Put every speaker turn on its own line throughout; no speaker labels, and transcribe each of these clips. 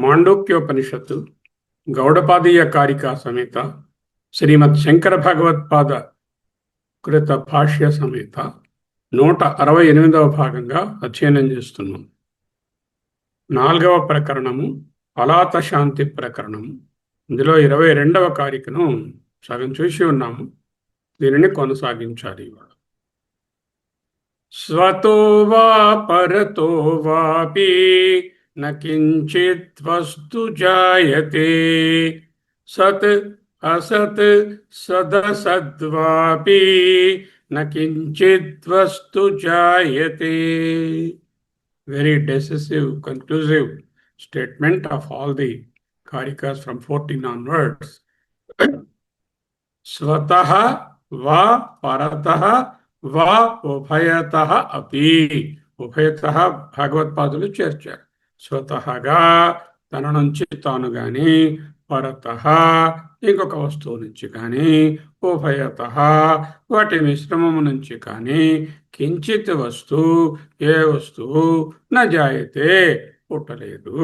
మాండూక్యోపనిషత్తు గౌడపాదీయ కారికా సమేత శ్రీమద్ శంకర భగవత్పాద కృత భాష్య సమేత 168వ భాగంగా అధ్యయనం చేస్తున్నాం. 4వ ప్రకరణము అలాత శాంతి ప్రకరణము. ఇందులో 22వ కారికను సగం చూసి ఉన్నాము. దీనిని కొనసాగించాలి. స్వతో వా పరతో వాపి న కించిత్ వస్తు జాయతే సత్ అసత్ సదసద్వాపి న కించిత్ వస్తు జాయతే. Very decisive, conclusive statement of all the karikas from 14 onwards. స్వతః వా పరతః వా ఉభయతః అపి. ఉభయతః భగవత్పాదులు చేర్చారు. స్వతఃగా తన నుంచి తాను గాని, పరతః ఇంకొక వస్తువు నుంచి కానీ, ఉభయతః వాటి మిశ్రమము నుంచి కానీ, కించిత్ వస్తు ఏ వస్తువు న జాయతే పుట్టలేదు.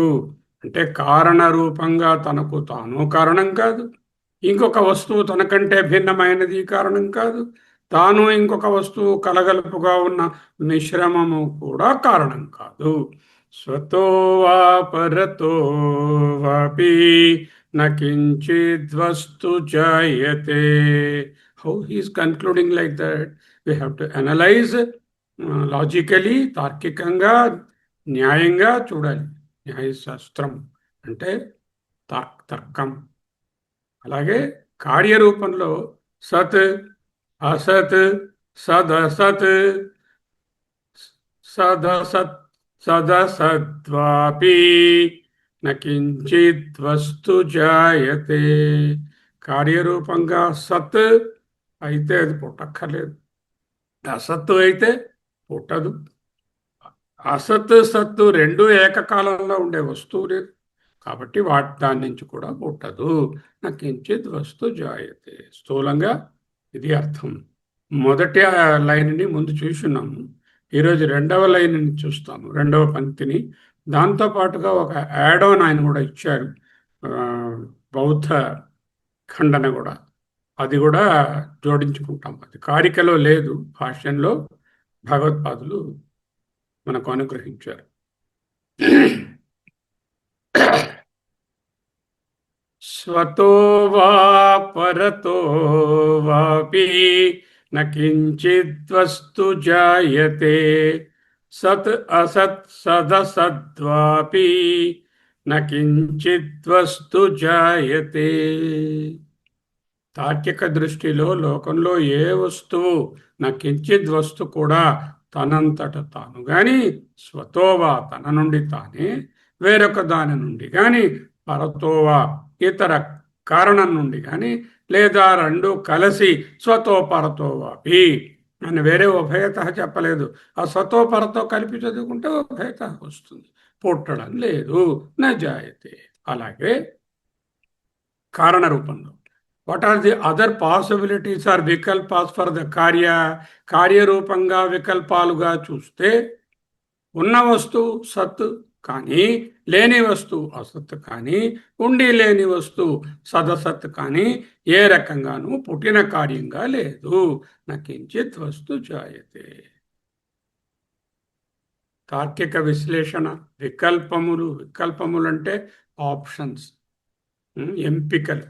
అంటే కారణ రూపంగా తనకు తాను కారణం కాదు, ఇంకొక వస్తువు తనకంటే భిన్నమైనది కారణం కాదు, తాను ఇంకొక వస్తువు కలగలుపుగా ఉన్న మిశ్రమము కూడా కారణం కాదు. స్వతో వా పరతో వాపి న కించిద్ వస్తు జాయతే. How he's concluding like that? We have to analyse logically, తార్కికంగా, న్యాయంగా చూడాలి. న్యాయశాస్త్రం అంటే తర్కం. అలాగే కార్యరూపంలో సత్ అసత్ సదసత్ సదసత్ సదసద్వాపి న కించిత్ వస్తు జాయతే. కార్యరూపంగా సత్ అయితే అది పుట్టక్కర్లేదు, అసత్తు అయితే పుట్టదు. అసత్ సత్తు రెండు ఏకకాలంలో ఉండే వస్తువు లేదు కాబట్టి దాని నుంచి కూడా పుట్టదు. నా కించిత్ వస్తు జాయతే. స్థూలంగా ఇది అర్థం. మొదటి లైన్ని ముందు చూస్తున్నాము. ఈరోజు 2వ లైన్ని చూస్తాము, 2వ పంక్తిని. దాంతోపాటుగా ఒక యాడ్-ఆన్ ఆయన కూడా ఇచ్చారు, బౌద్ధ ఖండన కూడా. అది కూడా జోడించుకుంటాం. అది కారికలో లేదు, భాష్యంలో భగవత్పాదులు మనకు అనుగ్రహించారు. స్వతో వా పరతో వాపి న కించిద్ వస్తు జాయతే సత్ అసత్ సదసద్వాపి న కించిద్ వస్తు జాయతే. తార్కిక దృష్టిలో లోకంలో ఏ వస్తువు నా కించిద్ వస్తు కూడా తనంతట తాను గాని, స్వతోవా తన నుండి తానే, వేరొక దాని నుండి కానీ, పరతోవా ఇతర కారణం నుండి కానీ, లేదా రెండు కలిసి స్వతో పరతో వాపి అని వేరే ఉభయత చెప్పలేదు. ఆ స్వతో పరతో కలిపి చదువుకుంటే ఉభయత వస్తుంది, పుట్టడం లేదు. న జాయతే. అలాగే కారణ రూపంలో what are the other possibilities are వికల్పాస్ ఫర్ ద కార్యరూపంగా వికల్పాలుగా చూస్తే ఉన్న వస్తువు సత్ కానీ, లేని వస్తువు అసత్ కానీ, ఉండి లేని వస్తువు సదసత్ కానీ ఏ రకంగానూ పుట్టిన కార్యంగా లేదు. నా కించిత్ వస్తు జాయతే. తార్కిక విశ్లేషణ. వికల్పములు అంటే ఆప్షన్స్, ఎంపికలు,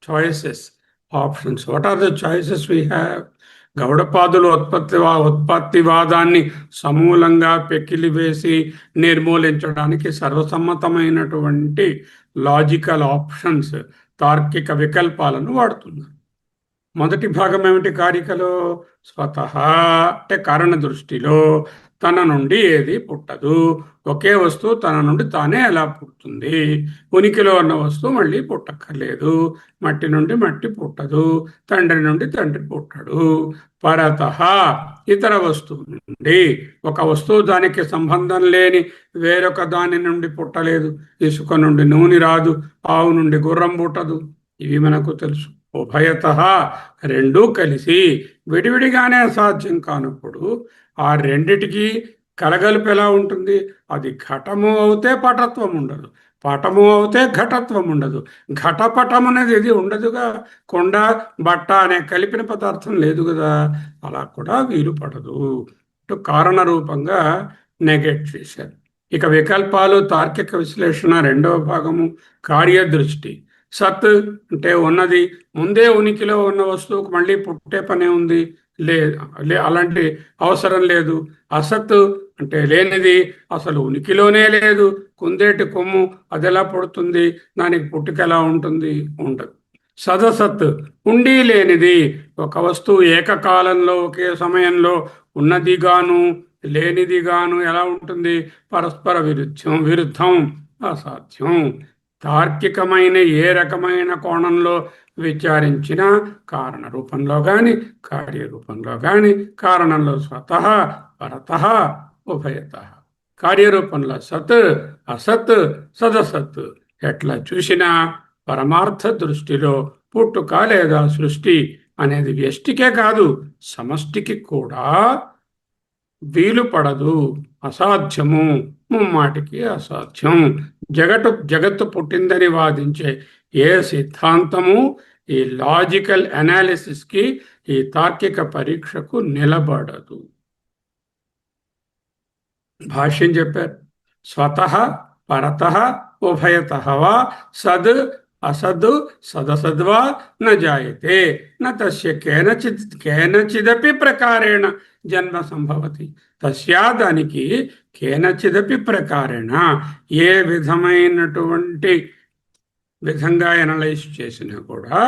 choices, options. What are the choices we have? గౌడపాదులు ఉత్పత్తివాదాన్ని సమూలంగా పెకిలివేసి నిర్మూలించడానికి సర్వసమ్మతమైనటువంటి లాజికల్ ఆప్షన్స్, తార్కిక వికల్పాలను వాడుతున్నారు. మొదటి భాగం ఏమిటి? కారికలో స్వతహా అంటే కారణ దృష్టిలో తన నుండి ఏది పుట్టదు. ఒకే వస్తువు తన నుండి తానే ఎలా పుడుతుంది? ఉనికిలో ఉన్న వస్తువు మళ్ళీ పుట్టక్కర్లేదు. మట్టి నుండి మట్టి పుట్టదు, తండ్రి నుండి తండ్రి పుట్టడు. పరతః ఇతర వస్తువు నుండి, ఒక వస్తువు దానికి సంబంధం లేని వేరొక దాని నుండి పుట్టలేదు. ఇసుక నుండి నూనె రాదు, ఆవు నుండి గుర్రం పుట్టదు. ఇవి మనకు తెలుసు. ఉభయతః రెండూ కలిసి విడివిడిగానే సాధ్యం కానప్పుడు ఆ రెండిటికి కలగలుపు ఎలా ఉంటుంది? అది ఘటము అవుతే పటత్వం ఉండదు, పటము అవుతే ఘటత్వం ఉండదు. ఘటపటం అనేది ఇది ఉండదుగా. కొండ బట్ట అనే కలిపిన పదార్థం లేదు కదా, అలా కూడా వీలు పడదు. కారణ రూపంగా నెగెట్ చేశారు. ఇక వికల్పాలు, తార్కిక విశ్లేషణ రెండవ భాగము కార్యదృష్టి. సత్ అంటే ఉన్నది, ముందే ఉనికిలో ఉన్న వస్తువుకు మళ్ళీ పుట్టే పనే ఉంది? అలాంటి అవసరం లేదు. అసత్ అంటే లేనిది, అసలు ఉనికిలోనే లేదు. కుందేటి కొమ్ము అది ఎలా పుడుతుంది? దానికి పుట్టుక ఎలా ఉంటుంది? ఉండదు. సదసత్ ఉండి లేనిది, ఒక వస్తువు ఏకకాలంలో ఒకే సమయంలో ఉన్నదిగాను లేనిదిగాను ఎలా ఉంటుంది? పరస్పర విరుద్ధం, అసాధ్యం. తార్కికమైన ఏ రకమైన కోణంలో విచారించిన కారణ రూపంలో కానీ కార్యరూపంలో కానీ, కారణంలో స్వతః పరతః ఉభయతః, కార్యరూపంలో సత్ అసత్ సదసత్ ఎట్లా చూసినా పరమార్థ దృష్టిలో పుట్టుక లేదా సృష్టి అనేది వ్యష్టికే కాదు సమష్టికి కూడా వీలు పడదు, అసాధ్యము, ముమ్మాటికి అసాధ్యం. జగత్తు పుట్టిందని వాదించే ఏ సిద్ధాంతము ఈ లాజికల్ అనాలిసిస్కి, ఈ తార్కిక పరీక్షకు నిలబడదు. భాష్యం చెప్పారు. స్వతః పరతః ఉభయతః వా సద్ అసద్ సదసద్వా న జాయతే న తస్య కేనచిదపి ప్రకారేణ జన్మ సంభవతి. తస్యా దానికి కేనచిదపి ప్రకారేణ ఏ విధమైనటువంటి విధంగా ఎనలైజ్ చేసినా కూడా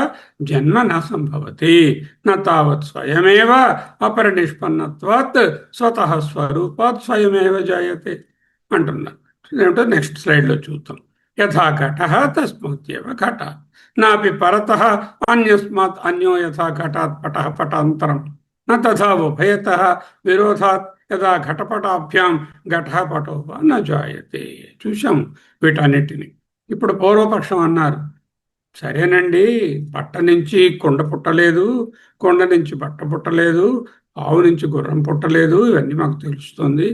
జన్మ న సంభవతి. న తావత్ స్వయమేవ అపరినిష్పన్నత్వాత్ స్వతః స్వరూపాత్ స్వయమేవ జాయతే అంటున్నారు. ఏమిటో నెక్స్ట్ స్లైడ్లో చూద్దాం. యథా ఘటః తస్మాదేవ ఘటాత్ నాపి పరతః అన్యస్మాత్ అన్యో యథా ఘటాత్ పటః పటాంతరం న తథా ఉభయతః విరోధాత్ యథా ఘటపటాభ్యాం ఘటః పటో వా న జాయతే. చూశాం వీటన్నిటిని. ఇప్పుడు పూర్వపక్షం అన్నారు, సరేనండి, బట్ట నుంచి కొండ పుట్టలేదు, కొండ నుంచి బట్ట పుట్టలేదు, ఆవు నుంచి గుర్రం పుట్టలేదు, ఇవన్నీ మాకు తెలుస్తుంది.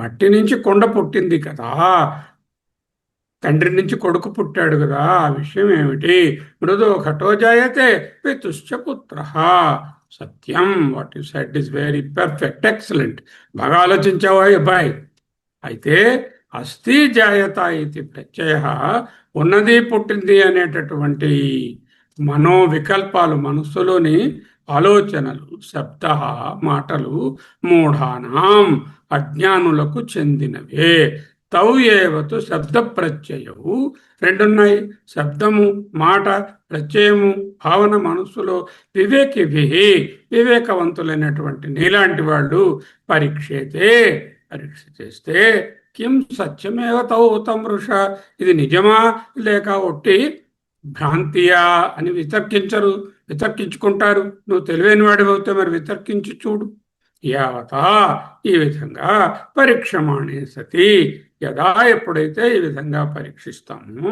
మట్టి నుంచి కొండ పుట్టింది కదా, తండ్రి నుంచి కొడుకు పుట్టాడు కదా, ఆ విషయం ఏమిటి? మృదో ఘటో జాయతే పితుశ్చ పుత్రః. సత్యం, what you said is very perfect, excellent. బాగా ఆలోచించావా అబ్బాయి? అయితే అస్థి జాయత ఇది ప్రత్యయ, ఉన్నది పుట్టింది అనేటటువంటి మనోవికల్పాలు, మనస్సులోని ఆలోచనలు, శబ్ద మాటలు మూఢానాం అజ్ఞానులకు చెందినవే. తౌ ఏవతు శబ్ద ప్రత్యయవు, రెండున్నాయి, శబ్దము మాట ప్రత్యయము భావన మనస్సులో. వివేకిభి, వివేకవంతులైనటువంటి నీలాంటి వాళ్ళు పరీక్షతే, పరీక్ష చేస్తే కిం సత్యమేవ తౌ తం వృష, ఇది నిజమా లేక ఒట్టి భ్రాంతియా అని వితర్కించుకుంటారు. నువ్వు తెలివైన వాడివి అవుతే మరి వితర్కించి చూడు. యావతా, ఈ విధంగా పరీక్షమాణే సతి, యదా ఎప్పుడైతే ఈ విధంగా పరీక్షిస్తాము,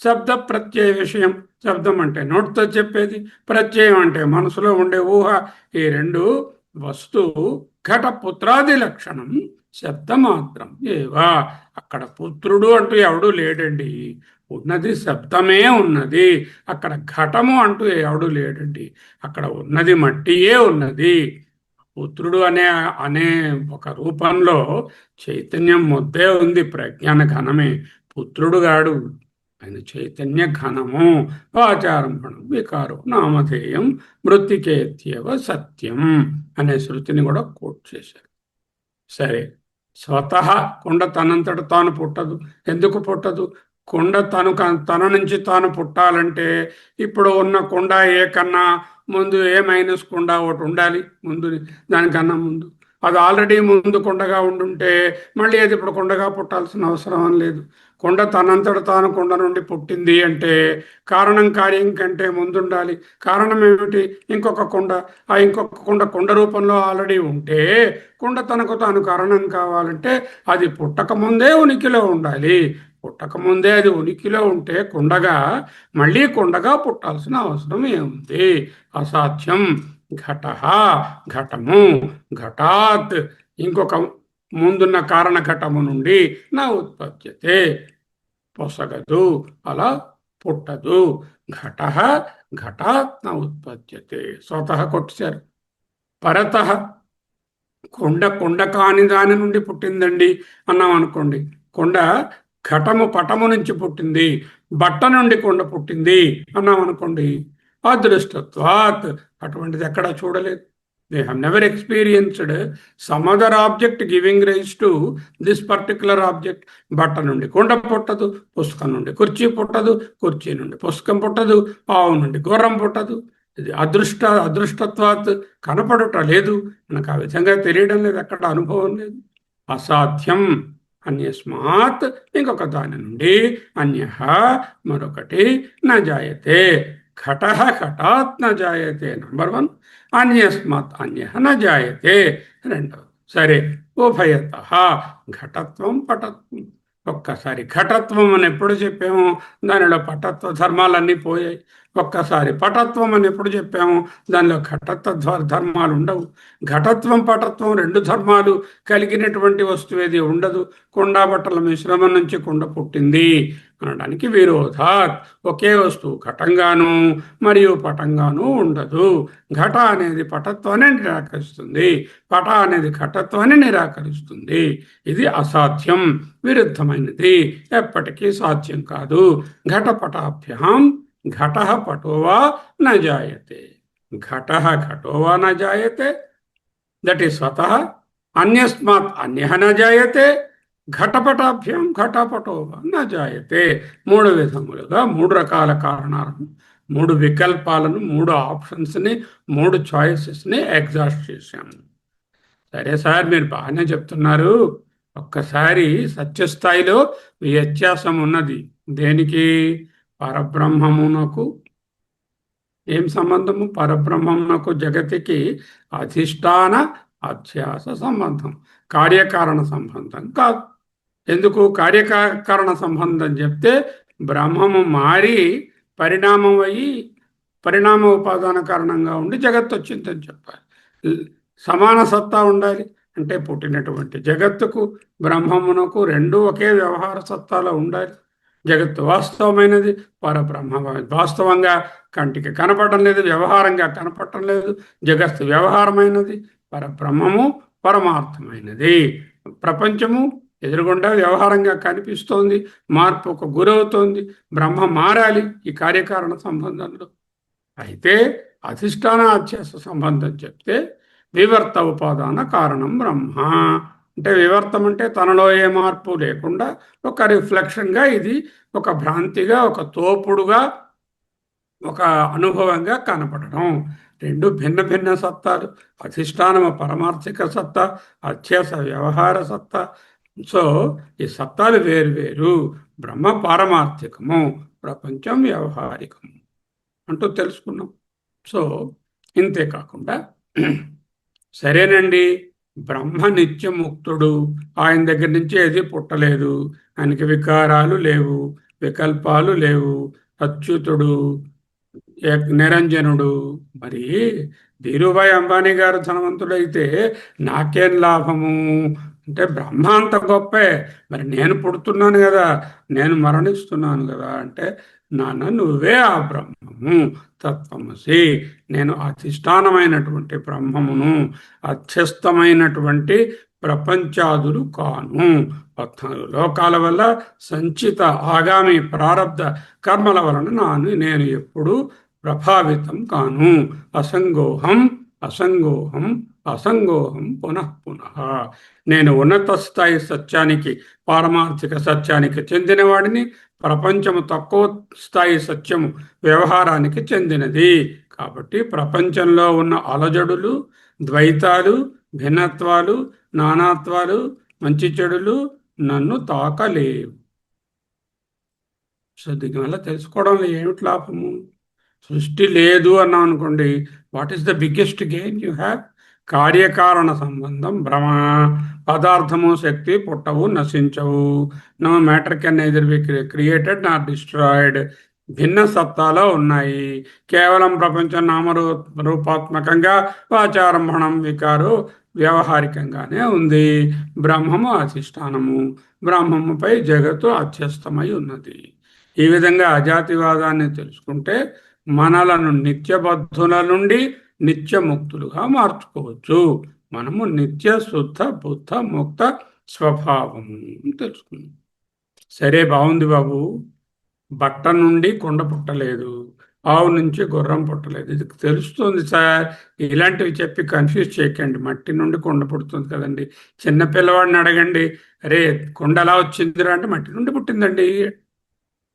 శబ్ద ప్రత్యయ విషయం, శబ్దం అంటే నోటితో చెప్పేది, ప్రత్యయం అంటే మనసులో ఉండే ఊహ, ఈ రెండు వస్తువు ఘట పుత్రాది లక్షణం శబ్దమాత్రం ఏవా. అక్కడ పుత్రుడు అంటూ ఎవడు లేడండి, ఉన్నది శబ్దమే ఉన్నది. అక్కడ ఘటము అంటూ ఎవడు లేడండి, అక్కడ ఉన్నది మట్టియే ఉన్నది. పుత్రుడు అనే ఒక రూపంలో చైతన్యం ముద్దే ఉంది, ప్రజ్ఞాన ఘనమే, పుత్రుడు గాడు. ఆయన చైతన్య ఘనము. వాచారంభణం వికారో నామధేయం మృతికేత్యవ సత్యం అనే శృతిని కూడా కోట్ చేశారు. సరే, స్వతహా కుండ తనంతట తాను పుట్టదు. ఎందుకు పుట్టదు? కుండ తన నుంచి తాను పుట్టాలంటే ఇప్పుడు ఉన్న కుండ ఏ కన్నా ముందు ఏ మైనస్ కుండ ఒకటి ఉండాలి ముందు, దానికన్నా ముందు. అది ఆల్రెడీ ముందు కుండగా ఉండుంటే మళ్ళీ అది ఇప్పుడు కుండగా పుట్టాల్సిన అవసరం అని లేదు. కుండ తనంతట తాను కుండ నుండి పుట్టింది అంటే కారణం కార్యం కంటే ముందుండాలి. కారణం ఏమిటి? ఇంకొక కుండ. ఆ ఇంకొక కుండ కుండ రూపంలో ఆల్రెడీ ఉంటే కుండ తనకు తాను కారణం కావాలంటే అది పుట్టక ముందే ఉనికిలో ఉండాలి. పుట్టకముందే అది ఉనికిలో ఉంటే కుండగా మళ్ళీ కుండగా పుట్టాల్సిన అవసరం ఏముంది? అసాధ్యం. ఘట, ఘటము, ఘటాత్ ఇంకొక ముందున్న కారణ ఘటము నుండి నా ఉత్పత్యతే పొసగదు, అలా పుట్టదు. ఘట ఘటాత్ నా ఉత్పత్యతే స్వతః కొట్టారు. పరత కొండ కాని దాని నుండి పుట్టిందండి అన్నాం అనుకోండి. కొండ ఘటము పటము నుంచి పుట్టింది, బట్ట నుండి కొండ పుట్టింది అన్నాం అనుకోండి. అదృష్టత్వాత్ అటువంటిది ఎక్కడా చూడలేదు. They have never experienced some other object giving rise to this particular object. బట్ట నుండి కొండ పుట్టదు, పుస్తకం నుండి కుర్చీ పుట్టదు, కుర్చీ నుండి పుస్తకం పుట్టదు, ఆవు నుండి గుర్రం పుట్టదు. ఇది అదృష్టత్వాత్ కనపడుట లేదు, మనకు ఆ విధంగా తెలియడం లేదు, ఎక్కడ అనుభవం లేదు. అసాధ్యం. అన్యస్మాత్ ఇంకొక దాని నుండి, అన్య మరొకటి, న జాయతే. ఘట ఘటాత్ న జాయతే నంబర్ 1. అన్యస్మాత్ అన్య న జాయతే రెండవ. సరే, ఉభయత ఘటత్వం పటత్వం. ఒక్కసారి ఘటత్వం అని ఎప్పుడు చెప్పాము, దానిలో పటత్వ ధర్మాలన్నీ పోయాయి. ఒక్కసారి పటత్వం అని ఎప్పుడు చెప్పాము, దానిలో ఘటత్వ ధర్మాలు ఉండవు. ఘటత్వం పటత్వం రెండు ధర్మాలు కలిగినటువంటి వస్తువు ఏది ఉండదు. కొండా బట్టల మిశ్రమం నుంచి కుండ పుట్టింది అనడానికి విరోధాత్. ఒకే వస్తువు ఘటంగాను మరియు పటంగాను ఉండదు. ఘట అనేది పటత్వాన్ని నిరాకరిస్తుంది, పట అనేది ఘటత్వాన్ని నిరాకరిస్తుంది. ఇది అసాధ్యం, విరుద్ధమైనది, ఎప్పటికీ సాధ్యం కాదు. ఘటపటాభ్యాం ఘట పటోవా న జాయతే. ఘట ఘటోవా న జాయతే, దట్ ఈస్ స్వతః. అన్యస్మాత్ అన్య న జాయతే. ఘటపటాభ్యాం ఘటపటోవా న జాయతే. మూడు విధములుగా మూడు రకాల కారణాలను, మూడు వికల్పాలను, మూడు ఆప్షన్స్ని, మూడు చాయిసెస్ని ఎగ్జాస్ట్ చేశాము. సరే సార్, మీరు బాగానే చెప్తున్నారు. ఒక్కసారి సత్యస్థాయిలో వ్యత్యాసం ఉన్నది. దేనికి? పరబ్రహ్మమునకు ఏం సంబంధము? పరబ్రహ్మమునకు జగతికి అధిష్టాన అధ్యాస సంబంధం, కార్యకారణ సంబంధం కాదు. ఎందుకు కార్యకారణ సంబంధం చెప్తే బ్రహ్మము మారి పరిణామం అయ్యి పరిణామ ఉపాదాన కారణంగా ఉండి జగత్తు వచ్చిందని చెప్పాలి. సమాన సత్తా ఉండాలి. అంటే పుట్టినటువంటి జగత్తుకు బ్రహ్మమునకు రెండు ఒకే వ్యవహార సత్తాలో ఉండాలి. జగత్తు వాస్తవమైనది, పరబ్రహ్మ వాస్తవంగా కంటికి కనపడటం లేదు, వ్యవహారంగా కనపడటం లేదు. జగత్తు వ్యవహారమైనది, పరబ్రహ్మము పరమార్థమైనది. ప్రపంచము ఎదురుగుండా వ్యవహారంగా కనిపిస్తోంది, మార్పుకు గురవుతోంది. బ్రహ్మ మారాలి ఈ కార్యకారణ సంబంధంలో. అయితే అధిష్టాన అధ్యాస సంబంధం చెప్తే వివర్త ఉపాదాన కారణం బ్రహ్మ. అంటే వివర్తం అంటే తనలో ఏ మార్పు లేకుండా ఒక రిఫ్లెక్షన్గా, ఇది ఒక భ్రాంతిగా, ఒక తోపుడుగా, ఒక అనుభవంగా కనపడడం. రెండు భిన్న భిన్న సత్తాలు. అధిష్టానము పరమార్థిక సత్తా, అధ్యాస వ్యవహార సత్తా. సో ఈ సత్తాలు వేరు. బ్రహ్మ పారమార్థికము, ప్రపంచం వ్యవహారికము అంటూ తెలుసుకున్నాం. సో ఇంతే కాకుండా సరేనండి, బ్రహ్మ నిత్యముక్తుడు, ఆయన దగ్గర నుంచి ఏది పుట్టలేదు, ఆయనకి వికారాలు లేవు, వికల్పాలు లేవు, అచ్యుతుడు, నిరంజనుడు. మరి ధీరుభాయ్ అంబానీ గారు ధనవంతుడైతే నాకేం లాభము అంటే, బ్రహ్మ అంత గొప్పే, మరి నేను పుడుతున్నాను కదా, నేను మరణిస్తున్నాను కదా అంటే, నాన్న నువ్వే ఆ బ్రహ్మము, తత్వమసి. నేను అధిష్టానమైనటువంటి బ్రహ్మమును, అధ్యస్థమైనటువంటి ప్రపంచాదులు కాను. 14 లోకాల వల్ల సంచిత ఆగామి ప్రారబ్ధ కర్మల వలన నేను ఎప్పుడు ప్రభావితం కాను. అసంగోహం అసంగోహం అసంగోహం పునః పునః. నేను ఉన్నత స్థాయి సత్యానికి, పారమార్థిక సత్యానికి చెందినవాడిని. ప్రపంచము తక్కువ స్థాయి సత్యము వ్యవహారానికి చెందినది. కాబట్టి ప్రపంచంలో ఉన్న అలజడులు, ద్వైతాలు, భిన్నత్వాలు, నానాత్వాలు, మంచి చెడులు నన్ను తాకలేవు. సో దీనివల్ల తెలుసుకోవడంలో ఏమిటి లాభము? సృష్టి లేదు అన్నాం అనుకోండి, what is the biggest gain you have? కార్యకారణ సంబంధం భ్రమ. పదార్థము శక్తి పుట్టవు, నశించవు. No matter can either be created not destroyed. భిన్న సత్తాలో ఉన్నాయి. కేవలం ప్రపంచం రూపాత్మకంగా వాచారంభణం వికారు వ్యవహారికంగానే ఉంది. బ్రహ్మము అధిష్టానము, బ్రహ్మముపై జగత్తు అధ్యస్థమై ఉన్నది. ఈ విధంగా అజాతివాదాన్ని తెలుసుకుంటే మనలను నిత్యబద్ధుల నుండి నిత్యముక్తులుగా మార్చుకోవచ్చు. మనము నిత్య శుద్ధ బుద్ధ ముక్త స్వభావం తెలుసుకున్నాం. సరే, బాగుంది బాబు. బట్ట నుండి కొండ పుట్టలేదు, ఆవు నుంచి గుర్రం పుట్టలేదు, ఇది తెలుస్తుంది సార్. ఇలాంటివి చెప్పి కన్ఫ్యూజ్ చేయకండి. మట్టి నుండి కొండ పుడుతుంది కదండి. చిన్న పిల్లవాడిని అడగండి, అరే కొండ ఎలా వచ్చిందిరా అంటే మట్టి నుండి పుట్టిందండి.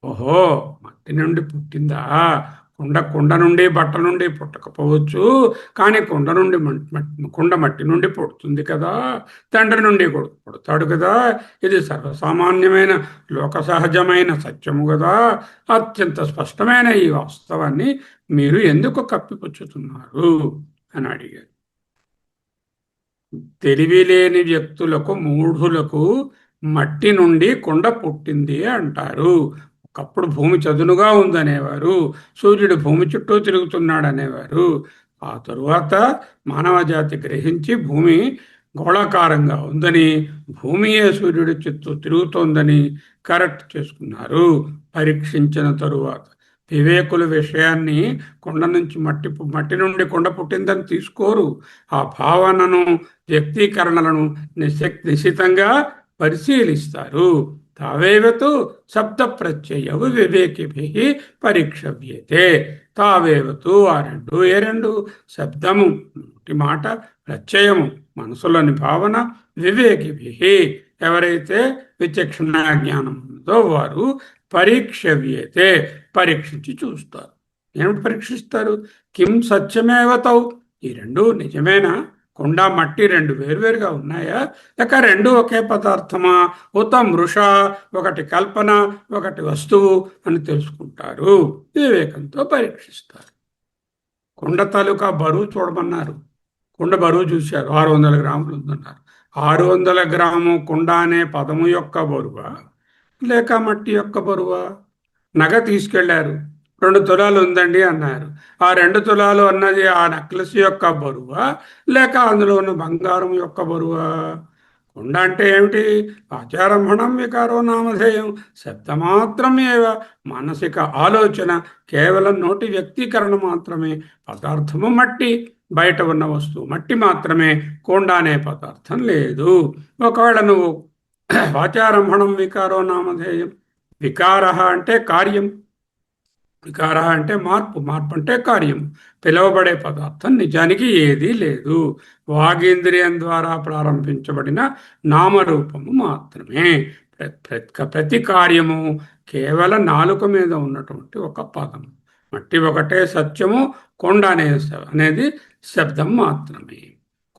ఓహో, మట్టి నుండి పుట్టిందా? కొండ నుండి బట్ట నుండి పుట్టకపోవచ్చు, కానీ కొండ మట్టి నుండి పుడుతుంది కదా. తండ్రి నుండి కొడుకు పుడతాడు కదా. ఇది సర్వసామాన్యమైన లోక సహజమైన సత్యము కదా. అత్యంత స్పష్టమైన ఈ వాస్తవాన్ని మీరు ఎందుకు కప్పిపుచ్చుతున్నారు అని అడిగారు. తెలివి లేని వ్యక్తులకు, మూఢులకు మట్టి నుండి కొండ పుట్టింది అంటారు. ఒకప్పుడు భూమి చదునుగా ఉందనేవారు, సూర్యుడు భూమి చుట్టూ తిరుగుతున్నాడనేవారు. ఆ తరువాత మానవ జాతి గ్రహించి భూమి గోళాకారంగా ఉందని, భూమియే సూర్యుడి చుట్టూ తిరుగుతోందని కరెక్ట్ చేసుకున్నారు. పరీక్షించిన తరువాత వివేకుల విషయాన్ని మట్టి నుండి కొండ పుట్టిందని తీసుకోరు. ఆ భావనను, వ్యక్తీకరణలను నిశితంగా పరిశీలిస్తారు. తావేవతు శబ్ద ప్రత్యయవు వివేకిభి పరీక్షవ్యతే. తావేవతు ఆ రెండు శబ్దము మాట, ప్రత్యయము మనసులోని భావన, వివేకిభి ఎవరైతే విచక్షణ జ్ఞానం ఉందో వారు పరీక్షవ్యతే పరీక్షించి చూస్తారు. ఏమిటి పరీక్షిస్తారు? కిం సత్యమేవతౌ, ఈ రెండు నిజమేనా? కొండ మట్టి రెండు వేరువేరుగా ఉన్నాయా, లేక రెండు ఒకే పదార్థమా? ఉత మృష, ఒకటి కల్పన, ఒకటి వస్తువు అని తెలుసుకుంటారు. వివేకంతో పరీక్షిస్తారు. కొండ తాలూకా బరువు చూడమన్నారు. కొండ బరువు చూశారు, 600 గ్రాములు ఉందన్నారు. 600 గ్రాము కొండ అనే పదము యొక్క బరువా, లేక మట్టి యొక్క బరువా? నగ తీసుకెళ్లారు, 2 తులాలు ఉందండి అన్నారు. ఆ 2 తులాలు అన్నది ఆ నెక్లెస్ యొక్క బరువా, లేక అందులో ఉన్న బంగారం యొక్క బరువా? కొండ అంటే ఏమిటి? ఆచారంభణం వికారో నామధేయం. శబ్దమాత్రమేవ, మానసిక ఆలోచన, కేవలం నోటి వ్యక్తీకరణ మాత్రమే. పదార్థము మట్టి, బయట ఉన్న వస్తువు మట్టి మాత్రమే, కొండ అనే పదార్థం లేదు. ఒకవేళ నువ్వు వాచారంభణం వికారో నామధేయం, వికార అంటే కార్యం, వికార అంటే మార్పు, మార్పు అంటే కార్యం. పిలువబడే పదార్థం నిజానికి ఏదీ లేదు. వాగేంద్రియం ద్వారా ప్రారంభించబడిన నామరూపము మాత్రమే. ప్రతి కార్యము కేవలం నాలుక మీద ఉన్నటువంటి ఒక పదం. మట్టి ఒకటే సత్యము, కొండ అనేది శబ్దం మాత్రమే.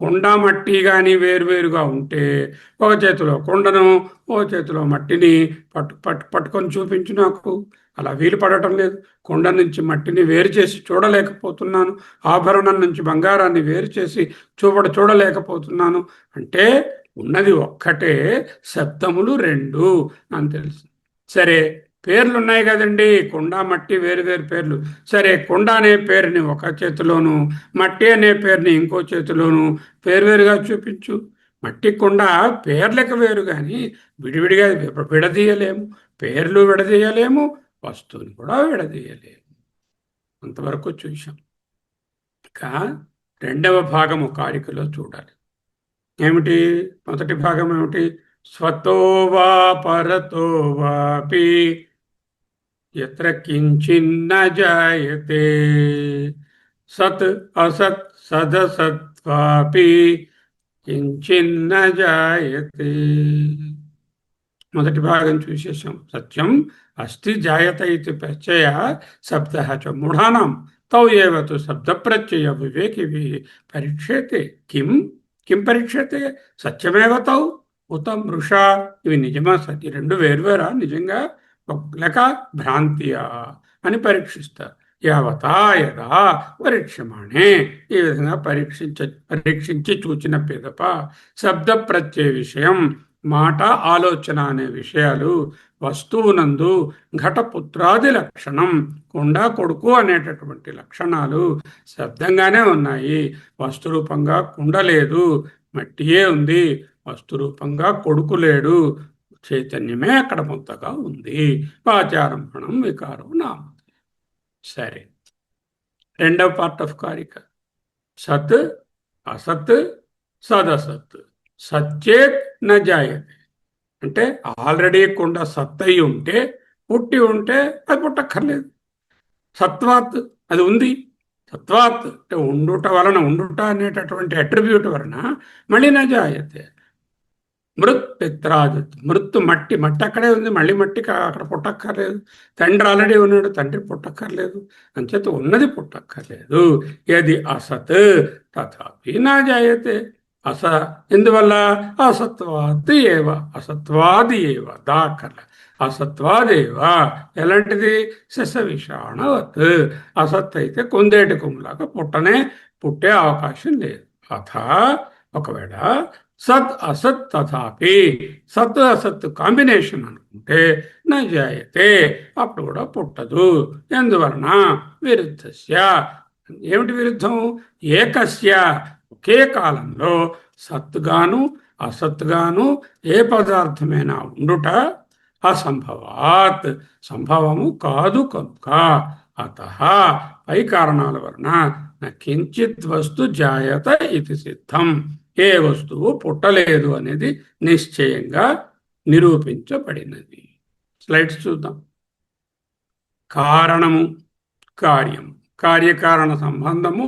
కొండ మట్టి కానీ వేరువేరుగా ఉంటే ఒక చేతిలో కొండను, ఓ చేతిలో మట్టిని పట్టుకొని చూపించు నాకు. అలా వీలు పడటం లేదు. కొండ నుంచి మట్టిని వేరు చేసి చూడలేకపోతున్నాను, ఆభరణం నుంచి బంగారాన్ని వేరు చేసి చూడలేకపోతున్నాను. అంటే ఉన్నది ఒక్కటే, శబ్దములు రెండు అని తెలుసు. సరే, పేర్లు ఉన్నాయి కదండి, కొండ మట్టి వేరు వేరు పేర్లు. సరే, కొండ అనే పేరుని ఒక చేతిలోను, మట్టి అనే పేరుని ఇంకో చేతిలోను వేరువేరుగా చూపించు. మట్టి కొండ పేర్లకు వేరు, కానీ విడివిడిగా విడదీయలేము. పేర్లు విడదీయలేము, వస్తువుని కూడా విడదీయలేము. అంతవరకు చూసాం. ఇక రెండవ భాగము కారికలో చూడాలి. ఏమిటి? మొదటి భాగం ఏమిటి? స్వతో వా పరతో వాపి యత్ర కించిన్న జాయతే సత్ అసత్ సదసత్వాపి కించిన్న జాయతే. మొదటి భాగం చూసేసాం. సత్యం అస్తి జాయత ఇది ప్రత్యయ శబ్ద చ మూఢానం తౌ ఏవ తు శబ్ద ప్రత్యయ వివేకి పరీక్షతే. కిం కిం పరీక్షతే? సత్యమేవ తౌ ఉత మృషా. ఇవి నిజమా? సత్య రెండు వేర్వేరా నిజంగా లేక భ్రాంతియా అని పరీక్షిస్తారు. యావతా యదా పరీక్షమాణే. ఈ విధంగా పరీక్షించి చూచిన పిదప శబ్ద ప్రత్యయ విషయం, మాట ఆలోచన అనే విషయాలు వస్తువునందు ఘటపుత్రాది లక్షణం, కుండ కొడుకు అనేటటువంటి లక్షణాలు శబ్దంగానే ఉన్నాయి. వస్తురూపంగా కుండ లేదు, మట్టియే ఉంది. వస్తురూపంగా కొడుకు లేడు, చైతన్యమే అక్కడ మొత్తగా ఉంది. వాచారంభణం వికారం నామ. సరే, రెండవ పార్ట్ ఆఫ్ కారిక. సత్ అసత్ సదసత్. సచ్చేత్ న జాయతే అంటే ఆల్రెడీ కుండ సత్తయి ఉంటే, పుట్టి ఉంటే అది పుట్టక్కర్లేదు. సత్వాత్ అది ఉంది. సత్వాత్ అంటే ఉండుట వలన, ఉండుట అనేటటువంటి అట్రిబ్యూట్ వలన మళ్ళీ న జాయతే. మృత్ పిత్రాదిత్. మృత్తు మట్టి, మట్టి అక్కడే ఉంది, మళ్ళీ మట్టి అక్కడ పుట్టక్కర్లేదు. తండ్రి ఆల్రెడీ ఉన్నాడు, తండ్రి పుట్టక్కర్లేదు. అంచేత ఉన్నది పుట్టక్కర్లేదు. ఏది అసత్ తథాపి నా జాయతే. ఎందువల్ల? అసత్వాది ఏవ. అసత్వాది ఏవ దాకర్ల. అసత్వాదేవ ఎలాంటిది? శశ విషాణవత్. అసత్ అయితే కుందేటి కొమ్ములాగా పుట్టే అవకాశం లేదు. అథ ఒకవేళ సత్ అసత్ తథాపి, సత్ అసత్ కాంబినేషన్ అనుకుంటే నా జాయతే అప్పుడు కూడా పుట్టదు. ఎందువలన? విరుద్ధస్య. ఏమిటి విరుద్ధం? ఏకస్య ఒకే కాలంలో సత్గాను అసత్గాను ఏ పదార్థమైనా ఉండుట అసంభవాత్, సంభవము కాదు కనుక. అత పై కారణాల వలన కించిత్ వస్తు జాయత ఇది సిద్ధం. ఏ వస్తువు పుట్టలేదు అనేది నిశ్చయంగా నిరూపించబడినది. స్లైడ్స్ చూద్దాం. కారణము కార్యము, కార్యకారణ సంబంధము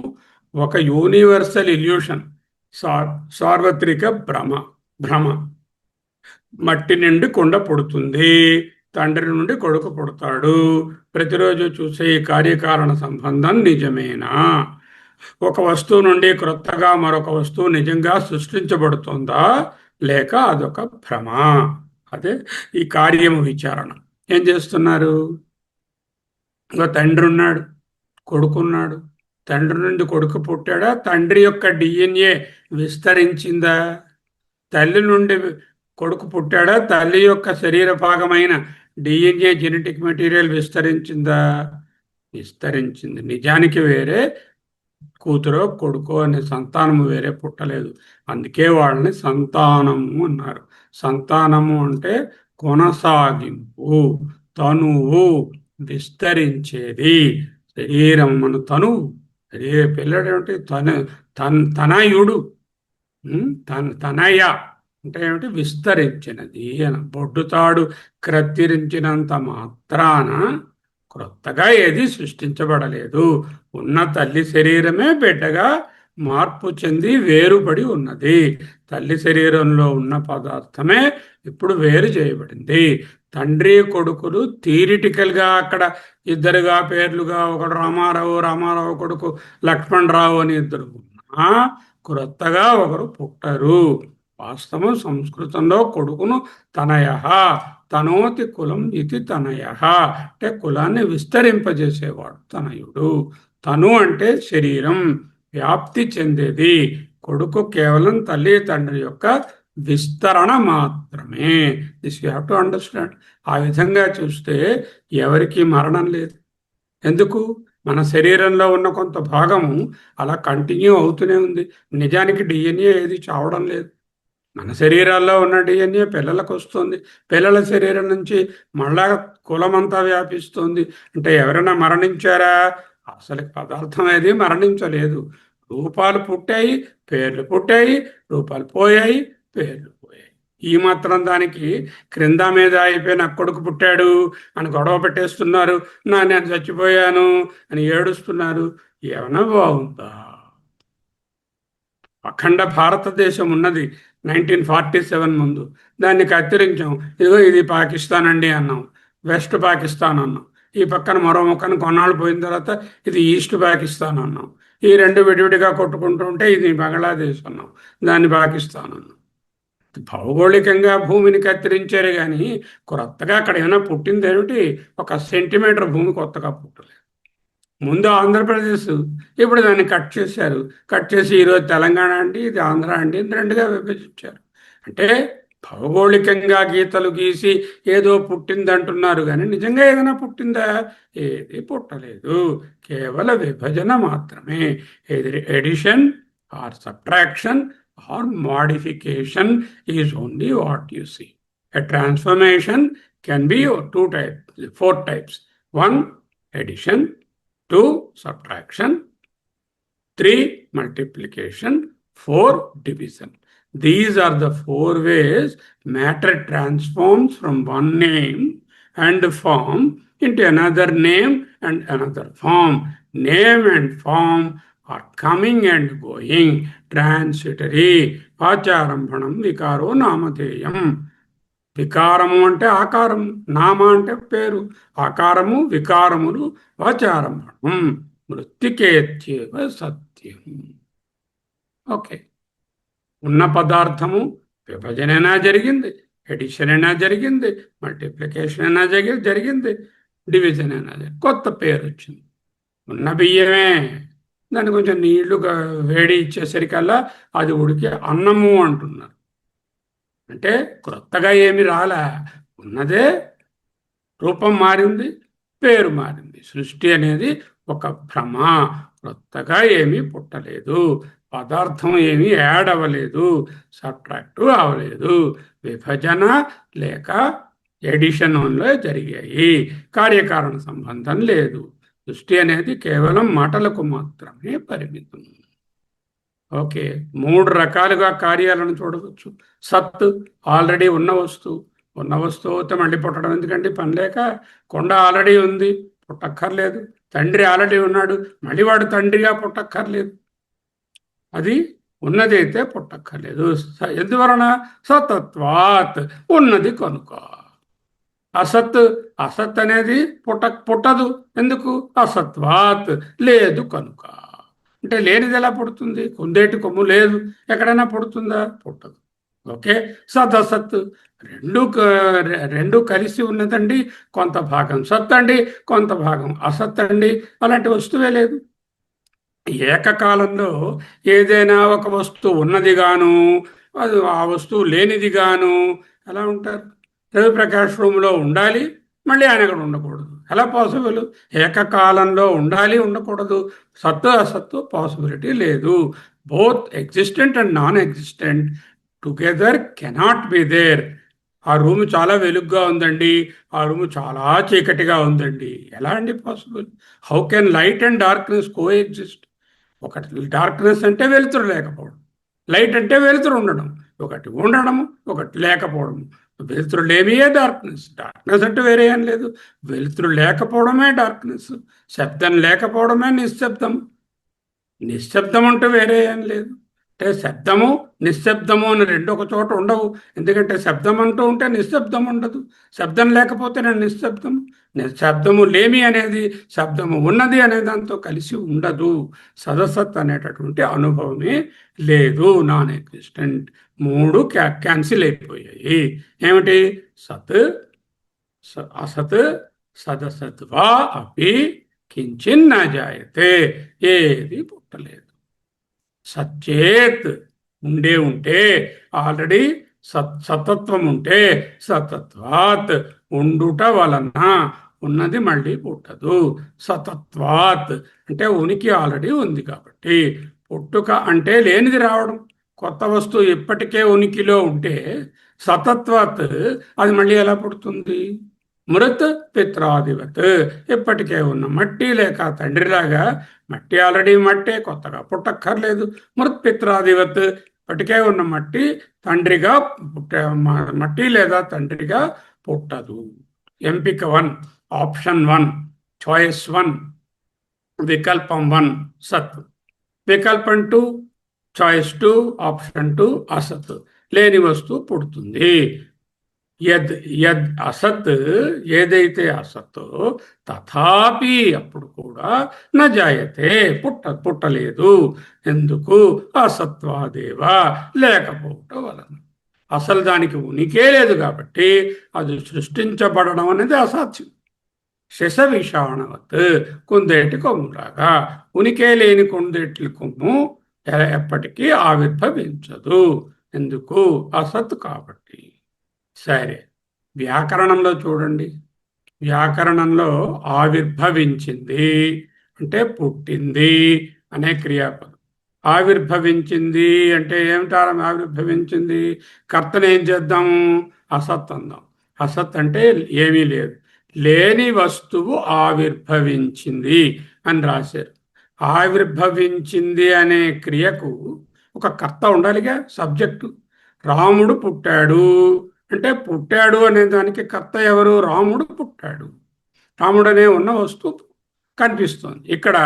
ఒక యూనివర్సల్ ఇల్యూషన్, సార్వత్రిక భ్రమ. మట్టి నుండి కుండ పుడుతుంది, తండ్రి నుండి కొడుకు పుడతాడు. ప్రతిరోజు చూసే ఈ కార్యకారణ సంబంధం నిజమేనా? ఒక వస్తువు నుండి క్రొత్తగా మరొక వస్తువు నిజంగా సృష్టించబడుతుందా, లేక అదొక భ్రమ? అదే ఈ కార్యము విచారణ. ఏం చేస్తున్నారు? ఒక తండ్రి ఉన్నాడు, కొడుకున్నాడు. తండ్రి నుండి కొడుకు పుట్టాడా? తండ్రి యొక్క డిఎన్ఏ విస్తరించిందా? తల్లి నుండి కొడుకు పుట్టాడా? తల్లి యొక్క శరీర భాగమైన డిఎన్ఏ జెనెటిక్ మెటీరియల్ విస్తరించిందా? విస్తరించింది. నిజానికి వేరే కూతురో కొడుకో అనే సంతానము వేరే పుట్టలేదు. అందుకే వాళ్ళని సంతానము అన్నారు. సంతానము అంటే కొనసాగింపు, తనువు, విస్తరించేది. శరీరం మన తనువు. పిల్లడు ఏమిటి? తనయుడు, తనయ అంటే ఏమిటి? విస్తరించినది అని. బొడ్డుతాడు క్రత్తిరించినంత మాత్రాన క్రొత్తగా ఏది సృష్టించబడలేదు. ఉన్న తల్లి శరీరమే బిడ్డగా మార్పు చెంది వేరుపడి ఉన్నది. తల్లి శరీరంలో ఉన్న పదార్థమే ఇప్పుడు వేరు చేయబడింది. తండ్రి కొడుకులు థియరిటికల్గా అక్కడ ఇద్దరుగా పేర్లుగా, ఒకడు రామారావు కొడుకు లక్ష్మణరావు అని ఇద్దరు ఉన్నా క్రొత్తగా ఒకరు పుట్టరు. వాస్తవం సంస్కృతంలో కొడుకును తనయ, తనోతి కులం ఇది తనయ అంటే కులాన్ని విస్తరింపజేసేవాడు తనయుడు. తను అంటే శరీరం, వ్యాప్తి చెందేది. కొడుకు కేవలం తల్లి తండ్రి యొక్క విస్తరణ మాత్రమే. This you have to understand. ఆ విధంగా చూస్తే ఎవరికి మరణం లేదు. ఎందుకు? మన శరీరంలో ఉన్న కొంత భాగము అలా కంటిన్యూ అవుతూనే ఉంది. నిజానికి డిఎన్ఏ ఏది చావడం లేదు. మన శరీరాల్లో ఉన్న డిఎన్ఏ పిల్లలకు వస్తుంది, పిల్లల శరీరం నుంచి మళ్ళా కులమంతా వ్యాపిస్తుంది. అంటే ఎవరైనా మరణించారా? అసలు పదార్థం ఏది మరణించలేదు. రూపాలు పుట్టాయి, పేర్లు పుట్టాయి, రూపాలు పోయాయి, పేర్లు పోయాయి. ఈ మాత్రం దానికి క్రింద మీద అయిపోయిన కొడుకు పుట్టాడు అని గొడవ పెట్టేస్తున్నారు, నేను చచ్చిపోయాను అని ఏడుస్తున్నారు. ఏమన్నా బాగుందా? అఖండ భారతదేశం ఉన్నది 1947 ముందు. దాన్ని కత్తిరించాం, ఇదిగో ఇది పాకిస్తాన్ అండి అన్నాం, వెస్ట్ పాకిస్తాన్ అన్నాం. ఈ పక్కన మరో మొక్కను కొన్నాళ్ళు పోయిన తర్వాత ఇది ఈస్ట్ పాకిస్తాన్ అన్నాం. ఈ రెండు విడివిడిగా కొట్టుకుంటూ ఉంటే ఇది బంగ్లాదేశ్ అన్నాం, దాన్ని పాకిస్తాన్ అన్నాం. భౌగోళికంగా భూమిని కత్తిరించారు కానీ కొత్తగా అక్కడ ఏమైనా పుట్టింది ఏమిటి? 1 సెంటీమీటర్ భూమి కొత్తగా పుట్టలేదు. ముందు ఆంధ్రప్రదేశ్, ఇప్పుడు దాన్ని కట్ చేశారు. కట్ చేసి ఈరోజు తెలంగాణ అండి, ఇది ఆంధ్ర అండి, రెండుగా విభజించారు. అంటే భౌగోళికంగా గీతలు గీసి ఏదో పుట్టింది అంటున్నారు కానీ నిజంగా ఏదైనా పుట్టిందా? ఏది పుట్టలేదు. కేవల విభజన మాత్రమే. Addition or subtraction or modification is only what you see. A transformation can be 4 types. 1 addition, 2 subtraction, 3 multiplication, 4 division. These are the 4 ways matter transforms from one name and form into another name and another form. Name and form are coming and going, transitory. Vacharambanam vikaro namadeyam. వికారము అంటే ఆకారం, నామ అంటే పేరు. ఆకారము వికారములు వాచారంభణం. మృత్తికేత్యేవ సత్యం. Okay, ఉన్న పదార్థము విభజనైనా జరిగింది, ఎడిషన్ అయినా జరిగింది, మల్టిప్లికేషన్ అయినా జరిగింది, డివిజన్ అయినా జరిగింది. కొత్త పేరు వచ్చింది. ఉన్న బియ్యమే, దాన్ని కొంచెం నీళ్లు వేడి ఇచ్చేసరికల్లా అది ఉడికి అన్నము అంటున్నారు. అంటే క్రొత్తగా ఏమి రాలే, ఉన్నదే రూపం మారింది, పేరు మారింది. సృష్టి అనేది ఒక భ్రమ. క్రొత్తగా ఏమీ పుట్టలేదు, పదార్థం ఏమీ యాడ్ అవ్వలేదు, సబ్ట్రాక్ట్ అవ్వలేదు. విభజన లేక ఎడిషన్లో జరిగాయి, కార్యకారణ సంబంధం లేదు. సృష్టి అనేది కేవలం మాటలకు మాత్రమే పరిమితం. ఓకే, 3 రకాలుగా కార్యాలను చూడవచ్చు. సత్ ఆల్రెడీ ఉన్న వస్తువు, ఉన్న వస్తువు అయితే మళ్ళీ పుట్టడం ఎందుకండి? పని లేక. కొండ ఆల్రెడీ ఉంది, పుట్టక్కర్లేదు. తండ్రి ఆల్రెడీ ఉన్నాడు, మళ్ళీ వాడు తండ్రిగా పుట్టక్కర్లేదు. అది ఉన్నది అయితే పుట్టక్కర్లేదు. ఎందువలన? సతత్వాత్, ఉన్నది కనుక. అసత్, అసత్ అనేది పుట్టదు. ఎందుకు? అసత్వాత్, లేదు కనుక. అంటే లేనిది ఎలా పుడుతుంది? కుందేటి కొమ్ము లేదు, ఎక్కడైనా పుడుతుందా? పుట్టదు. ఓకే, సదసత్, రెండు కలిసి ఉన్నదండి. కొంత భాగం సత్ అండి, కొంత భాగం అసత్ అండి. అలాంటి వస్తువే లేదు. ఏకకాలంలో ఏదైనా ఒక వస్తువు ఉన్నదిగాను, అది ఆ వస్తువు లేనిదిగాను ఎలా ఉంటారు? రవిప్రకాష్ రూమ్లో ఉండాలి, మళ్ళీ ఆయన అక్కడ ఉండకూడదు. ఎలా పాసిబుల్? ఏకకాలంలో ఉండాలి, ఉండకూడదు. సత్తు అసత్తు పాసిబిలిటీ లేదు. Both existent and non existent together cannot be there. ఆ రూమ్ చాలా వెలుగ్గా ఉందండి, ఆ రూమ్ చాలా చీకటిగా ఉందండి. ఎలా అండి possible? How can light and darkness co exist? ఒకటి డార్క్నెస్ అంటే వెలుతురు లేకపోవడం, లైట్ అంటే వెలుతురు ఉండడం. ఒకటి ఉండడము, ఒకటి లేకపోవడము. వెలుతురు లేనియే డార్క్నెస్. డార్క్నెస్ అంటే వేరే ఏం లేదు. వెలుతురు లేకపోవడమే డార్క్నెస్. శబ్దం లేకపోవడమే నిశ్శబ్దం. నిశ్శబ్దం అంటే వేరే ఏం లేదు. అంటే శబ్దము నిశ్శబ్దము అని రెండు ఒక చోట ఉండవు. ఎందుకంటే శబ్దం అంటూ ఉంటే నిశ్శబ్దం ఉండదు, శబ్దం లేకపోతే నేను నిశ్శబ్దం. శబ్దము లేమి అనేది శబ్దము ఉన్నది అనే దాంతో కలిసి ఉండదు. సదసత్ అనేటటువంటి అనుభవమే లేదు, నాన్ ఎగ్జిస్టెంట్. 3 క్యాన్సిల్ అయిపోయాయి. ఏమిటి? సత్, అసత్, సదసత్ వా అపి కించిన్ న జాయతే. ఏది పుట్టలేదు. సచ్చేత్, ఉంటే ఆల్రెడీ సతత్వం ఉంటే, సతత్వాత్, ఉండుట వలన ఉన్నది మళ్ళీ పుట్టదు. సతత్వాత్ అంటే ఉనికి ఆల్రెడీ ఉంది కాబట్టి. పుట్టుక అంటే లేనిది రావడం. కొత్త వస్తువు ఇప్పటికే ఉనికిలో ఉంటే సతత్వాత్ అది మళ్ళీ ఎలా పుడుతుంది? మృత్ పిత్రాదివత్, ఇప్పటికే ఉన్న మట్టి లేక తండ్రిలాగా, మట్టి ఆల్రెడీ మట్టే, కొత్తగా పుట్టక్కర్లేదు. మృత్ పిత్రాదివత్, ఇప్పటికే ఉన్న మట్టి తండ్రిగా మట్టి లేదా తండ్రిగా పుట్టదు. ఎంపిక 1, ఆప్షన్ 1, చాయిస్ 1, వికల్పం 1 సత్, వికల్పం 2, చాయిస్ 2, ఆప్షన్ 2 అసత్. లేని వస్తువు పుడుతుంది. యద్ యద్ అసత్, ఏదైతే అసత్, తథాపి అప్పుడు కూడా నజాయతే, పుట్టలేదు. ఎందుకు? అసత్వాదేవ, లేకపోవటం వలన. అసలు దానికి ఉనికే లేదు కాబట్టి అది సృష్టించబడడం అనేది అసాధ్యం. శశ విషాణవత్, కుందేటి కొమ్ములాగా ఉనికే లేని కుందేటి కొమ్ము ఎప్పటికీ ఆవిర్భవించదు. ఎందుకు? అసత్ కాబట్టి. సరే, వ్యాకరణంలో చూడండి. వ్యాకరణంలో ఆవిర్భవించింది అంటే పుట్టింది అనే క్రియాపదం. ఆవిర్భవించింది అంటే ఏమిటా? ఆవిర్భవించింది, కర్తను ఏం చేద్దాము? అసత్ అందాం. అసత్ అంటే ఏమీ లేదు, లేని వస్తువు ఆవిర్భవించింది అని రాశారు. ఆవిర్భవించింది అనే క్రియకు ఒక కర్త ఉండాలిగా, సబ్జెక్టు. రాముడు పుట్టాడు అంటే పుట్టాడు అనే దానికి కర్త ఎవరు? రాముడు పుట్టాడు. రాముడు అనే ఉన్న వస్తువు కనిపిస్తోంది. ఇక్కడ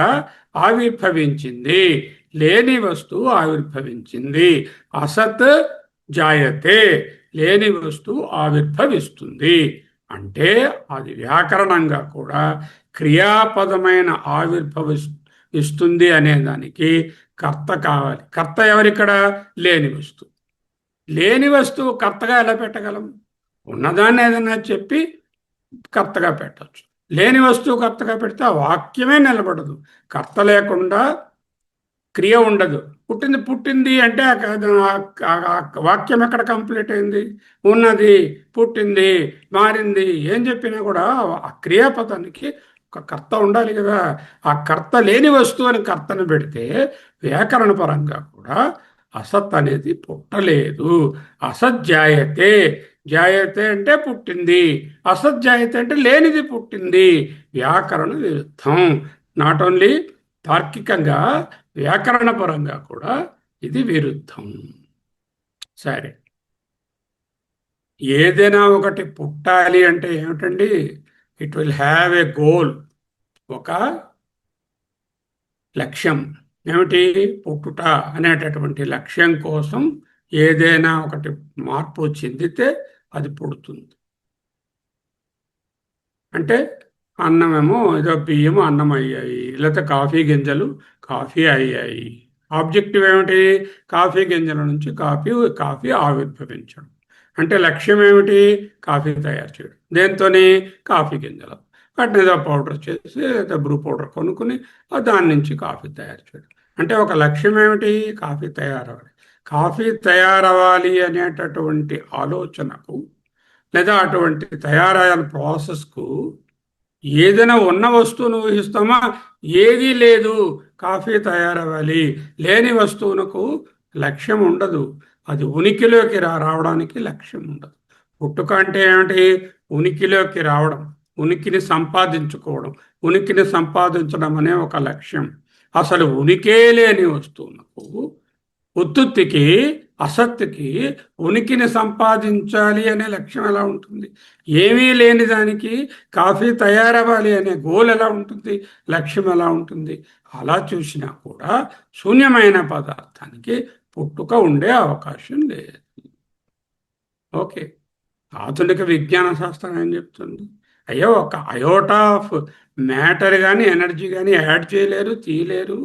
ఆవిర్భవించింది, లేని వస్తువు ఆవిర్భవించింది. అసత్ జాయతే, లేని వస్తువు ఆవిర్భవిస్తుంది. అంటే అది వ్యాకరణంగా కూడా క్రియాపదమైన ఆవిర్భవిస్తుంది అనే దానికి కర్త కావాలి. కర్త ఎవరిక్కడ? లేని వస్తువు. లేని వస్తువు కర్తగా ఎలా పెట్టగలం? ఉన్నదాన్ని ఏదైనా చెప్పి కర్తగా పెట్టచ్చు. లేని వస్తువు కర్తగా పెడితే ఆ వాక్యమే నిలబడదు. కర్త లేకుండా క్రియ ఉండదు. పుట్టింది పుట్టింది అంటే వాక్యం ఎక్కడ కంప్లీట్ అయింది? ఉన్నది, పుట్టింది, మారింది, ఏం చెప్పినా కూడా ఆ క్రియాపదానికి ఒక కర్త ఉండాలి కదా. ఆ కర్త లేని వస్తువుని కర్తను పెడితే వ్యాకరణ పరంగా కూడా అసత్ అనేది పుట్టలేదు. అసజ్జాయతే, జాయతే అంటే పుట్టింది, అసజ్జాయతే అంటే లేనిది పుట్టింది. వ్యాకరణ విరుద్ధం. నాట్ ఓన్లీ తార్కికంగా, వ్యాకరణ పరంగా కూడా ఇది విరుద్ధం. సరే, ఏదైనా ఒకటి పుట్టాలి అంటే ఏమిటండి? It will have a goal, ఒక లక్ష్యం. ఏమిటి? పుట్టుట అనేటటువంటి లక్ష్యం కోసం ఏదైనా ఒకటి మార్పు చెందితే అది పుడుతుంది. అంటే అన్నమేమో ఏదో బియ్యము అన్నం అయ్యాయి, లేకపోతే కాఫీ గింజలు కాఫీ అయ్యాయి. ఆబ్జెక్టివ్ ఏమిటి? కాఫీ గింజల నుంచి కాఫీ ఆవిర్భవించడం. అంటే లక్ష్యం ఏమిటి? కాఫీ తయారు చేయడం. దేంతోని? కాఫీ గింజలు. వాటిని ఏదో పౌడర్ చేసి లేదా బ్రూ పౌడర్ కొనుక్కుని దాని నుంచి కాఫీ తయారు చేయడం. అంటే ఒక లక్ష్యం ఏమిటి? కాఫీ తయారవ్వాలి. కాఫీ తయారవ్వాలి అనేటటువంటి ఆలోచనకు లేదా అటువంటి తయారయ్యే ప్రాసెస్కు ఏదైనా ఉన్న వస్తువును ఊహిస్తామా? ఏదీ లేదు, కాఫీ తయారవ్వాలి. లేని వస్తువునకు లక్ష్యం ఉండదు. అది ఉనికిలోకి రావడానికి లక్ష్యం ఉండదు. పుట్టుక అంటే ఏమిటి? ఉనికిలోకి రావడం, ఉనికిని సంపాదించుకోవడం. ఉనికిని సంపాదించడం అనే ఒక లక్ష్యం. అసలు ఉనికే లేని వస్తువునకు, ఉత్తుత్తికి, అసత్తుకి ఉనికిని సంపాదించాలి అనే లక్ష్యం ఎలా ఉంటుంది? ఏమీ లేని దానికి కాఫీ తయారవ్వాలి అనే గోల్ ఎలా ఉంటుంది? లక్ష్యం ఎలా ఉంటుంది? అలా చూసినా కూడా శూన్యమైన పదార్థానికి పుట్టుక ఉండే అవకాశం లేదు. ఓకే, ఆధునిక విజ్ఞాన శాస్త్రం ఏం చెప్తుంది? అయ్యో, ఒక అయోటా ఆఫ్ మ్యాటర్ కానీ ఎనర్జీ కానీ యాడ్ చేయలేరు, తీయలేరు.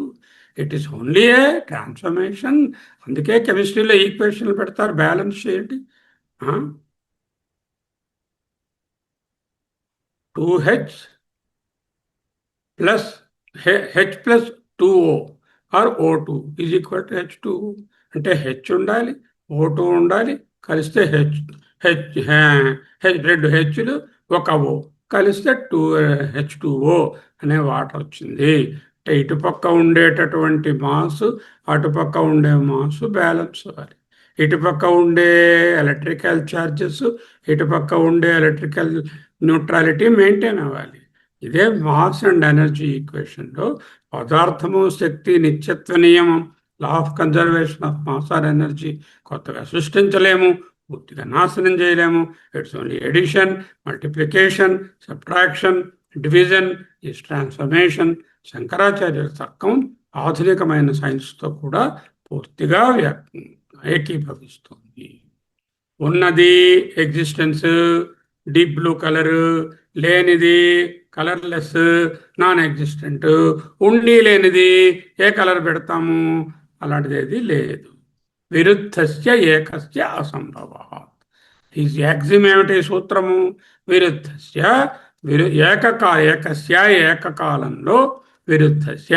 It is only a transformation. అందుకే కెమిస్ట్రీలో ఈక్వేషన్లు పెడతారు, బ్యాలెన్స్ చేయండి. 2H plus H plus 2O or O2 is equal to H2. అంటే హెచ్ ఉండాలి, O2 ఉండాలి, కలిస్తే హెచ్ హెచ్ హెచ్ 2 హెచ్లు 1 O కలిస్తే H2O అనే వాటర్ వచ్చింది. అంటే ఇటుపక్క ఉండేటటువంటి మాసు, అటుపక్క ఉండే మాసు బ్యాలెన్స్ అవ్వాలి. ఇటుపక్క ఉండే ఎలక్ట్రికల్ ఛార్జెస్, ఇటుపక్క ఉండే ఎలక్ట్రికల్ న్యూట్రాలిటీ మెయింటైన్ అవ్వాలి. ఇదే మాస్ అండ్ ఎనర్జీ ఈక్వేషన్లో పదార్థము శక్తి నిత్యత్వ నియమం, law of conservation of mass or energy కొత్తగా సృష్టించలేము, పూర్తిగా నాశనం చేయలేము. It's only addition, multiplication, subtraction, division, is transformation. శంకరాచార్య తర్కం ఆధునికమైన సైన్స్తో కూడా పూర్తిగా ఏకీభవిస్తుంది. ఉన్నది ఎగ్జిస్టెన్స్, డీప్ బ్లూ కలర్, లేనిది కలర్లెస్, నాన్ ఎగ్జిస్టెంట్. ఉండి లేనిది ఏ కలర్ పెడతాము? అలాంటిది ఏది లేదు. విరుద్ధస్య ఏకస్య అసంభవాత్. ఈ యాక్సిమ్ ఏమిటి? సూత్రము విరుద్ధస్య ఏకస్య ఏకకాలంలో, విరుద్ధస్య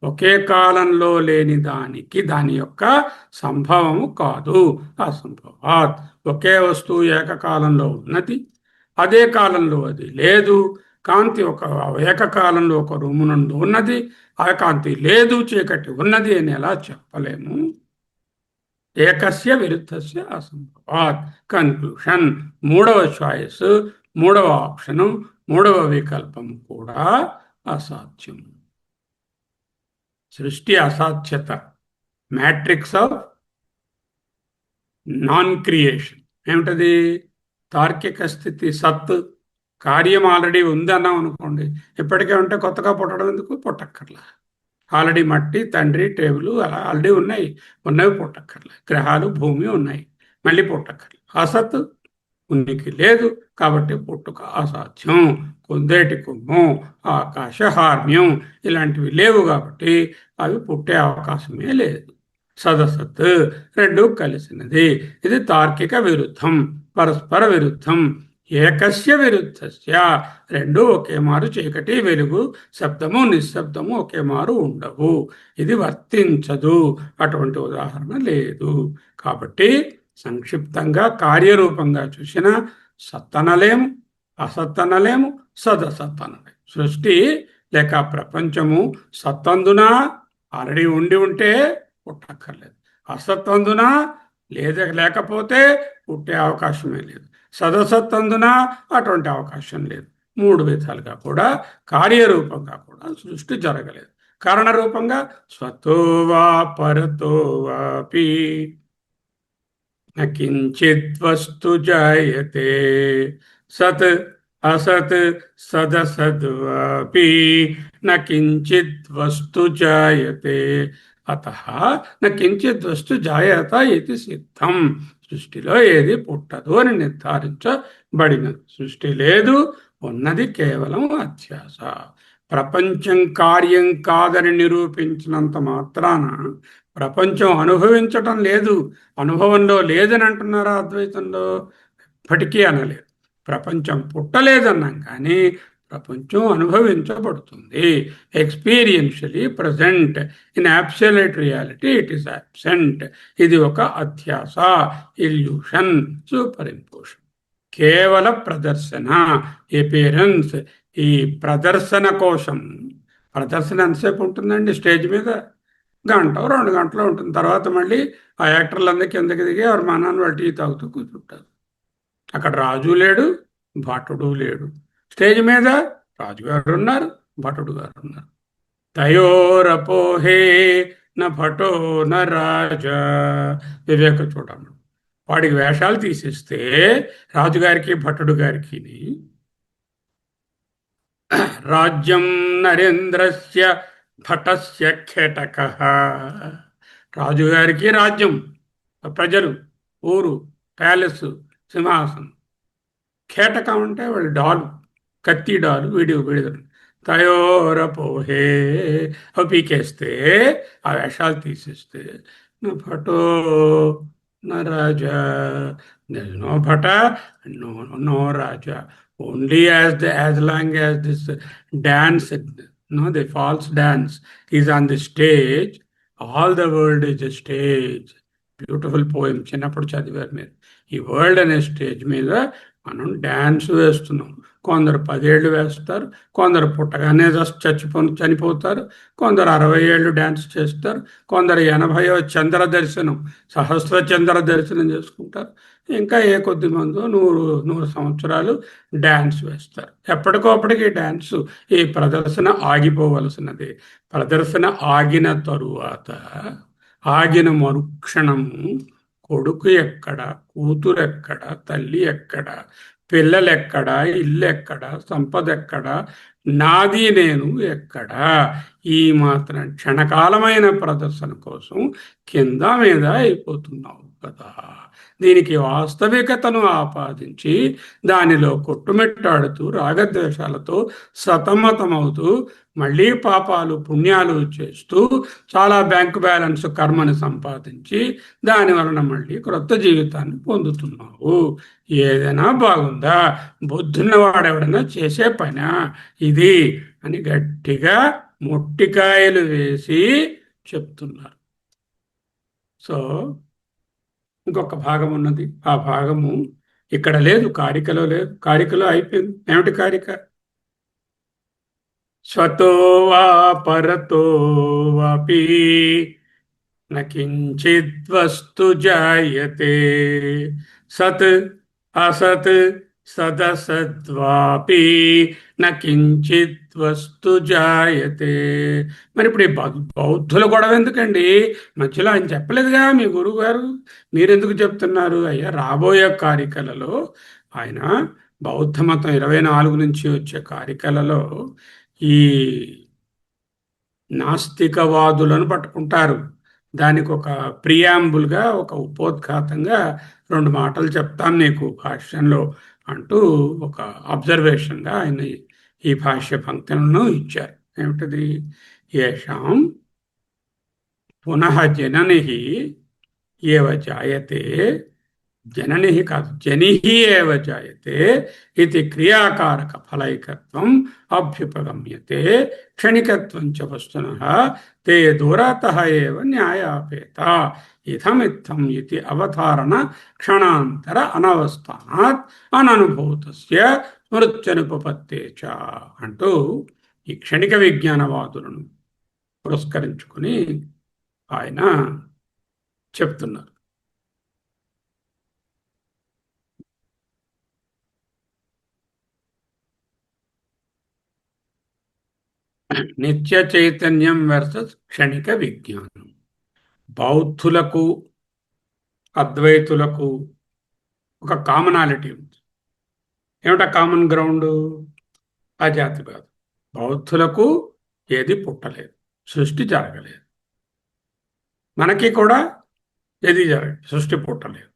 ఒకే కాలంలో లేని దానికి దాని యొక్క సంభవము కాదు, అసంభవాత్. ఒకే వస్తువు ఏకకాలంలో ఉన్నది, అదే కాలంలో అది లేదు. కాంతి ఏకకాలంలో ఒక రూము నుండి ఉన్నది, ఆ కాంతి లేదు, చీకటి ఉన్నది అని ఎలా చెప్పలేము? ఏకస్య విరుద్ధస్య అసంభవాత్. కన్క్లూషన్, మూడవ చాయిస్, మూడవ ఆప్షను, మూడవ వికల్పం కూడా అసాధ్యం. సృష్టి అసాధ్యత, మ్యాట్రిక్స్ ఆఫ్ నాన్ క్రియేషన్ ఏమిటది? తార్కిక స్థితి సత్. కార్యం ఆల్రెడీ ఉంది అన్నాం అనుకోండి, ఇప్పటికే ఉంటే కొత్తగా పుట్టడం ఎందుకు? పుట్టక్కర్లా. ఆల్రెడీ మట్టి, తండ్రి, టేబుల్ అలా ఆల్రెడీ ఉన్నాయి, ఉన్నవి పుట్టక్కర్లా. గ్రహాలు, భూమి ఉన్నాయి, మళ్ళీ పుట్టక్కర్లా. అసత్ ఉనికి లేదు కాబట్టి పుట్టుక అసాధ్యం. కుందేటి కొమ్ము, ఆకాశహార్మ్యం ఇలాంటివి లేవు కాబట్టి అవి పుట్టే అవకాశమే లేదు. సదసత్ రెండు కలిసినది. ఇది తార్కిక విరుద్ధం, పరస్పర విరుద్ధం. ఏకస్య విరుద్ధస్య రెండు ఒకే మారు చీకటి వెలుగు, శబ్దము నిశ్శబ్దము ఒకే మారు ఉండవు. ఇది వర్తించదు, అటువంటి ఉదాహరణ లేదు. కాబట్టి సంక్షిప్తంగా కార్యరూపంగా చూసిన సత్తనలేము, అసత్తనలేము, సదసత్తనలేము. సృష్టి లేక ప్రపంచము సత్తందున ఆల్రెడీ ఉండి ఉంటే పుట్టక్కర్లేదు, అసత్తందున లేకపోతే పుట్టే అవకాశమే లేదు, సదసత్తందున అటువంటి అవకాశం లేదు. మూడు విధాలుగా కూడా కార్యరూపంగా కూడా సృష్టి జరగలేదు. కారణరూపంగా స్వతో వా పరతో వాపి కించిత్ వస్తు జాయతే సత్ అసత్ సదసద్వాపి న కించిత్ వస్తు జాయతే అతః న కించిత్ వస్తు జాయత ఇది సిద్ధం. సృష్టిలో ఏది పుట్టదు అని నిర్ధారించబడినది. సృష్టి లేదు, ఉన్నది కేవలం అధ్యాస. ప్రపంచం కార్యం కాదని నిరూపించినంత మాత్రాన ప్రపంచం అనుభవించటం లేదు, అనుభవంలో లేదని అంటున్నారా అద్వైతంలో? ఎప్పటికీ అనలేదు. ప్రపంచం పుట్టలేదన్నాం కానీ ప్రపంచం అనుభవించబడుతుంది. Experientially present, in absolute reality it is absent. ఇది ఒక అధ్యాస, ఇల్యూషన్, సూపర్ ఇంపోషన్, కేవల ప్రదర్శన, ఎపియరెన్స్. ఈ ప్రదర్శన కోసం, ప్రదర్శన ఎంతసేపు ఉంటుందండి? స్టేజ్ మీద గంట 2 గంటలు ఉంటుంది. తర్వాత మళ్ళీ ఆ యాక్టర్లందరూ కిందకి దిగి ఎవరు మానాన్ని వాళ్ళు టీ తాగుతూ కూర్చుంటారు. అక్కడ రాజు లేడు, భటుడు లేడు. స్టేజ్ మీద రాజుగారు ఉన్నారు, భటుడు గారు ఉన్నారు. తయోరపోహే న భటో న రాజా. వివేక చూడము, వాడికి వేషాలు తీసిస్తే రాజుగారికి భటుడు గారికి రాజ్యం నరేంద్రస్య భటస్య ఖేటక. రాజుగారికి రాజ్యం, ప్రజలు, ఊరు, ప్యాలెస్, సింహాసనం. ఖేటకం అంటే వాళ్ళు డాలు, కత్తి డాలు, విడుదల. తయోరపోహే అవి పీకేస్తే, ఆ వేషాలు తీసేస్తే నా భటో నా రాజా, నో భట, నో రాజా. Only as long as this dance, the false dance is on the stage, all the world is a stage. Beautiful poem చిన్నప్పుడు చదివారు మీరు. ఈ వరల్డ్ అనే స్టేజ్ మీద మనం డ్యాన్స్ వేస్తున్నాం. కొందరు 10 ఏళ్ళు వేస్తారు, కొందరు పుట్టగానే చనిపోతారు, కొందరు 60 ఏళ్ళు డ్యాన్స్ చేస్తారు, కొందరు 80వ చంద్ర దర్శనం, సహస్ర చంద్ర దర్శనం చేసుకుంటారు, ఇంకా ఏ కొద్ది మందో 100 సంవత్సరాలు డ్యాన్స్ వేస్తారు. ఎప్పటికోప్పటికి డ్యాన్స్, ఈ ప్రదర్శన ఆగిపోవలసినది. ప్రదర్శన ఆగిన తరువాత, ఆగిన మరుక్షణము కొడుకు ఎక్కడ, కూతురు ఎక్కడ, తల్లి ఎక్కడ, పిల్లలెక్కడ, ఇల్లు ఎక్కడ, సంపద ఎక్కడ, నాది నేను ఎక్కడ, ఈ మాత్రం క్షణకాలమైన ప్రదర్శన కోసం కింద మీద అయిపోతున్నావు కదా. దీనికి వాస్తవికతను ఆపాదించి దానిలో కొట్టుమిట్టాడుతూ రాగద్వేషాలతో సతమతమవుతూ మళ్ళీ పాపాలు పుణ్యాలు చేస్తూ చాలా బ్యాంకు బ్యాలెన్స్ కర్మని సంపాదించి దాని వలన మళ్ళీ క్రొత్త జీవితాన్ని పొందుతున్నావు. ఏదైనా బాగుందా? బుద్ధున్నవాడెవడైనా చేసే పనా ఇది అని గట్టిగా మొట్టికాయలు వేసి చెప్తున్నారు. సో ఇంకొక భాగం ఉన్నది. ఆ భాగము ఇక్కడ లేదు, కారికలో లేదు. కారికలో అయిపోయింది. ఏమిటి కారిక? స్వతో వా పరతో వాపి నకించిద్వస్తు జాయతే సత్ అసత్ సదసద్వాపి నకించిత్ వస్తు జాయతే. మరి ఇప్పుడు ఈ బౌద్ధుల గొడవ ఎందుకండి? మధ్యలో ఆయన చెప్పలేదుగా మీ గురువు గారు, మీరెందుకు చెప్తున్నారు? అయ్యా, రాబోయే కారికలలో ఆయన బౌద్ధ మతం 24 నుంచి వచ్చే కారికలలో ఈ నాస్తికవాదులను పట్టుకుంటారు. దానికి ఒక ప్రియాంబుల్గా, ఒక ఉపోద్ఘాతంగా 2 మాటలు చెప్తాను నీకు భాష్యంలో అంటూ ఒక అబ్జర్వేషన్గా ఆయన ఈ భాష్య పంక్తులను ఇచ్చారు. ఏమిటది? ఏషాం పునః జనని ఏవ జాయతే, జనని కాదు జని ఏవ జాయతే ఇది క్రియాకారక ఫలైకత్వం అభ్యుపగమ్యతే క్షణికత్వం చ వస్తునః తే దూరతః ఏవ న్యాయాపేత ఇథమిత్థం ఇది అవధారణ క్షణాంతర అనవస్థానాత్ అననుభూతస్య స్మృత్యనుపపత్తే చ అంటూ ఈ క్షణిక విజ్ఞానవాదులను పురస్కరించుకుని ఆయన చెప్తున్నారు. నిత్య చైతన్యం వర్సెస్ క్షణిక విజ్ఞానం. బౌద్ధులకు అద్వైతులకు ఒక కామనాలిటీ ఉంది. ఏమిటా కామన్ గ్రౌండ్? అజాతివాదం. బౌద్ధులకు ఏది పుట్టలేదు, సృష్టి జరగలేదు. మనకి కూడా ఏది జరగలేదు, సృష్టి పుట్టలేదు.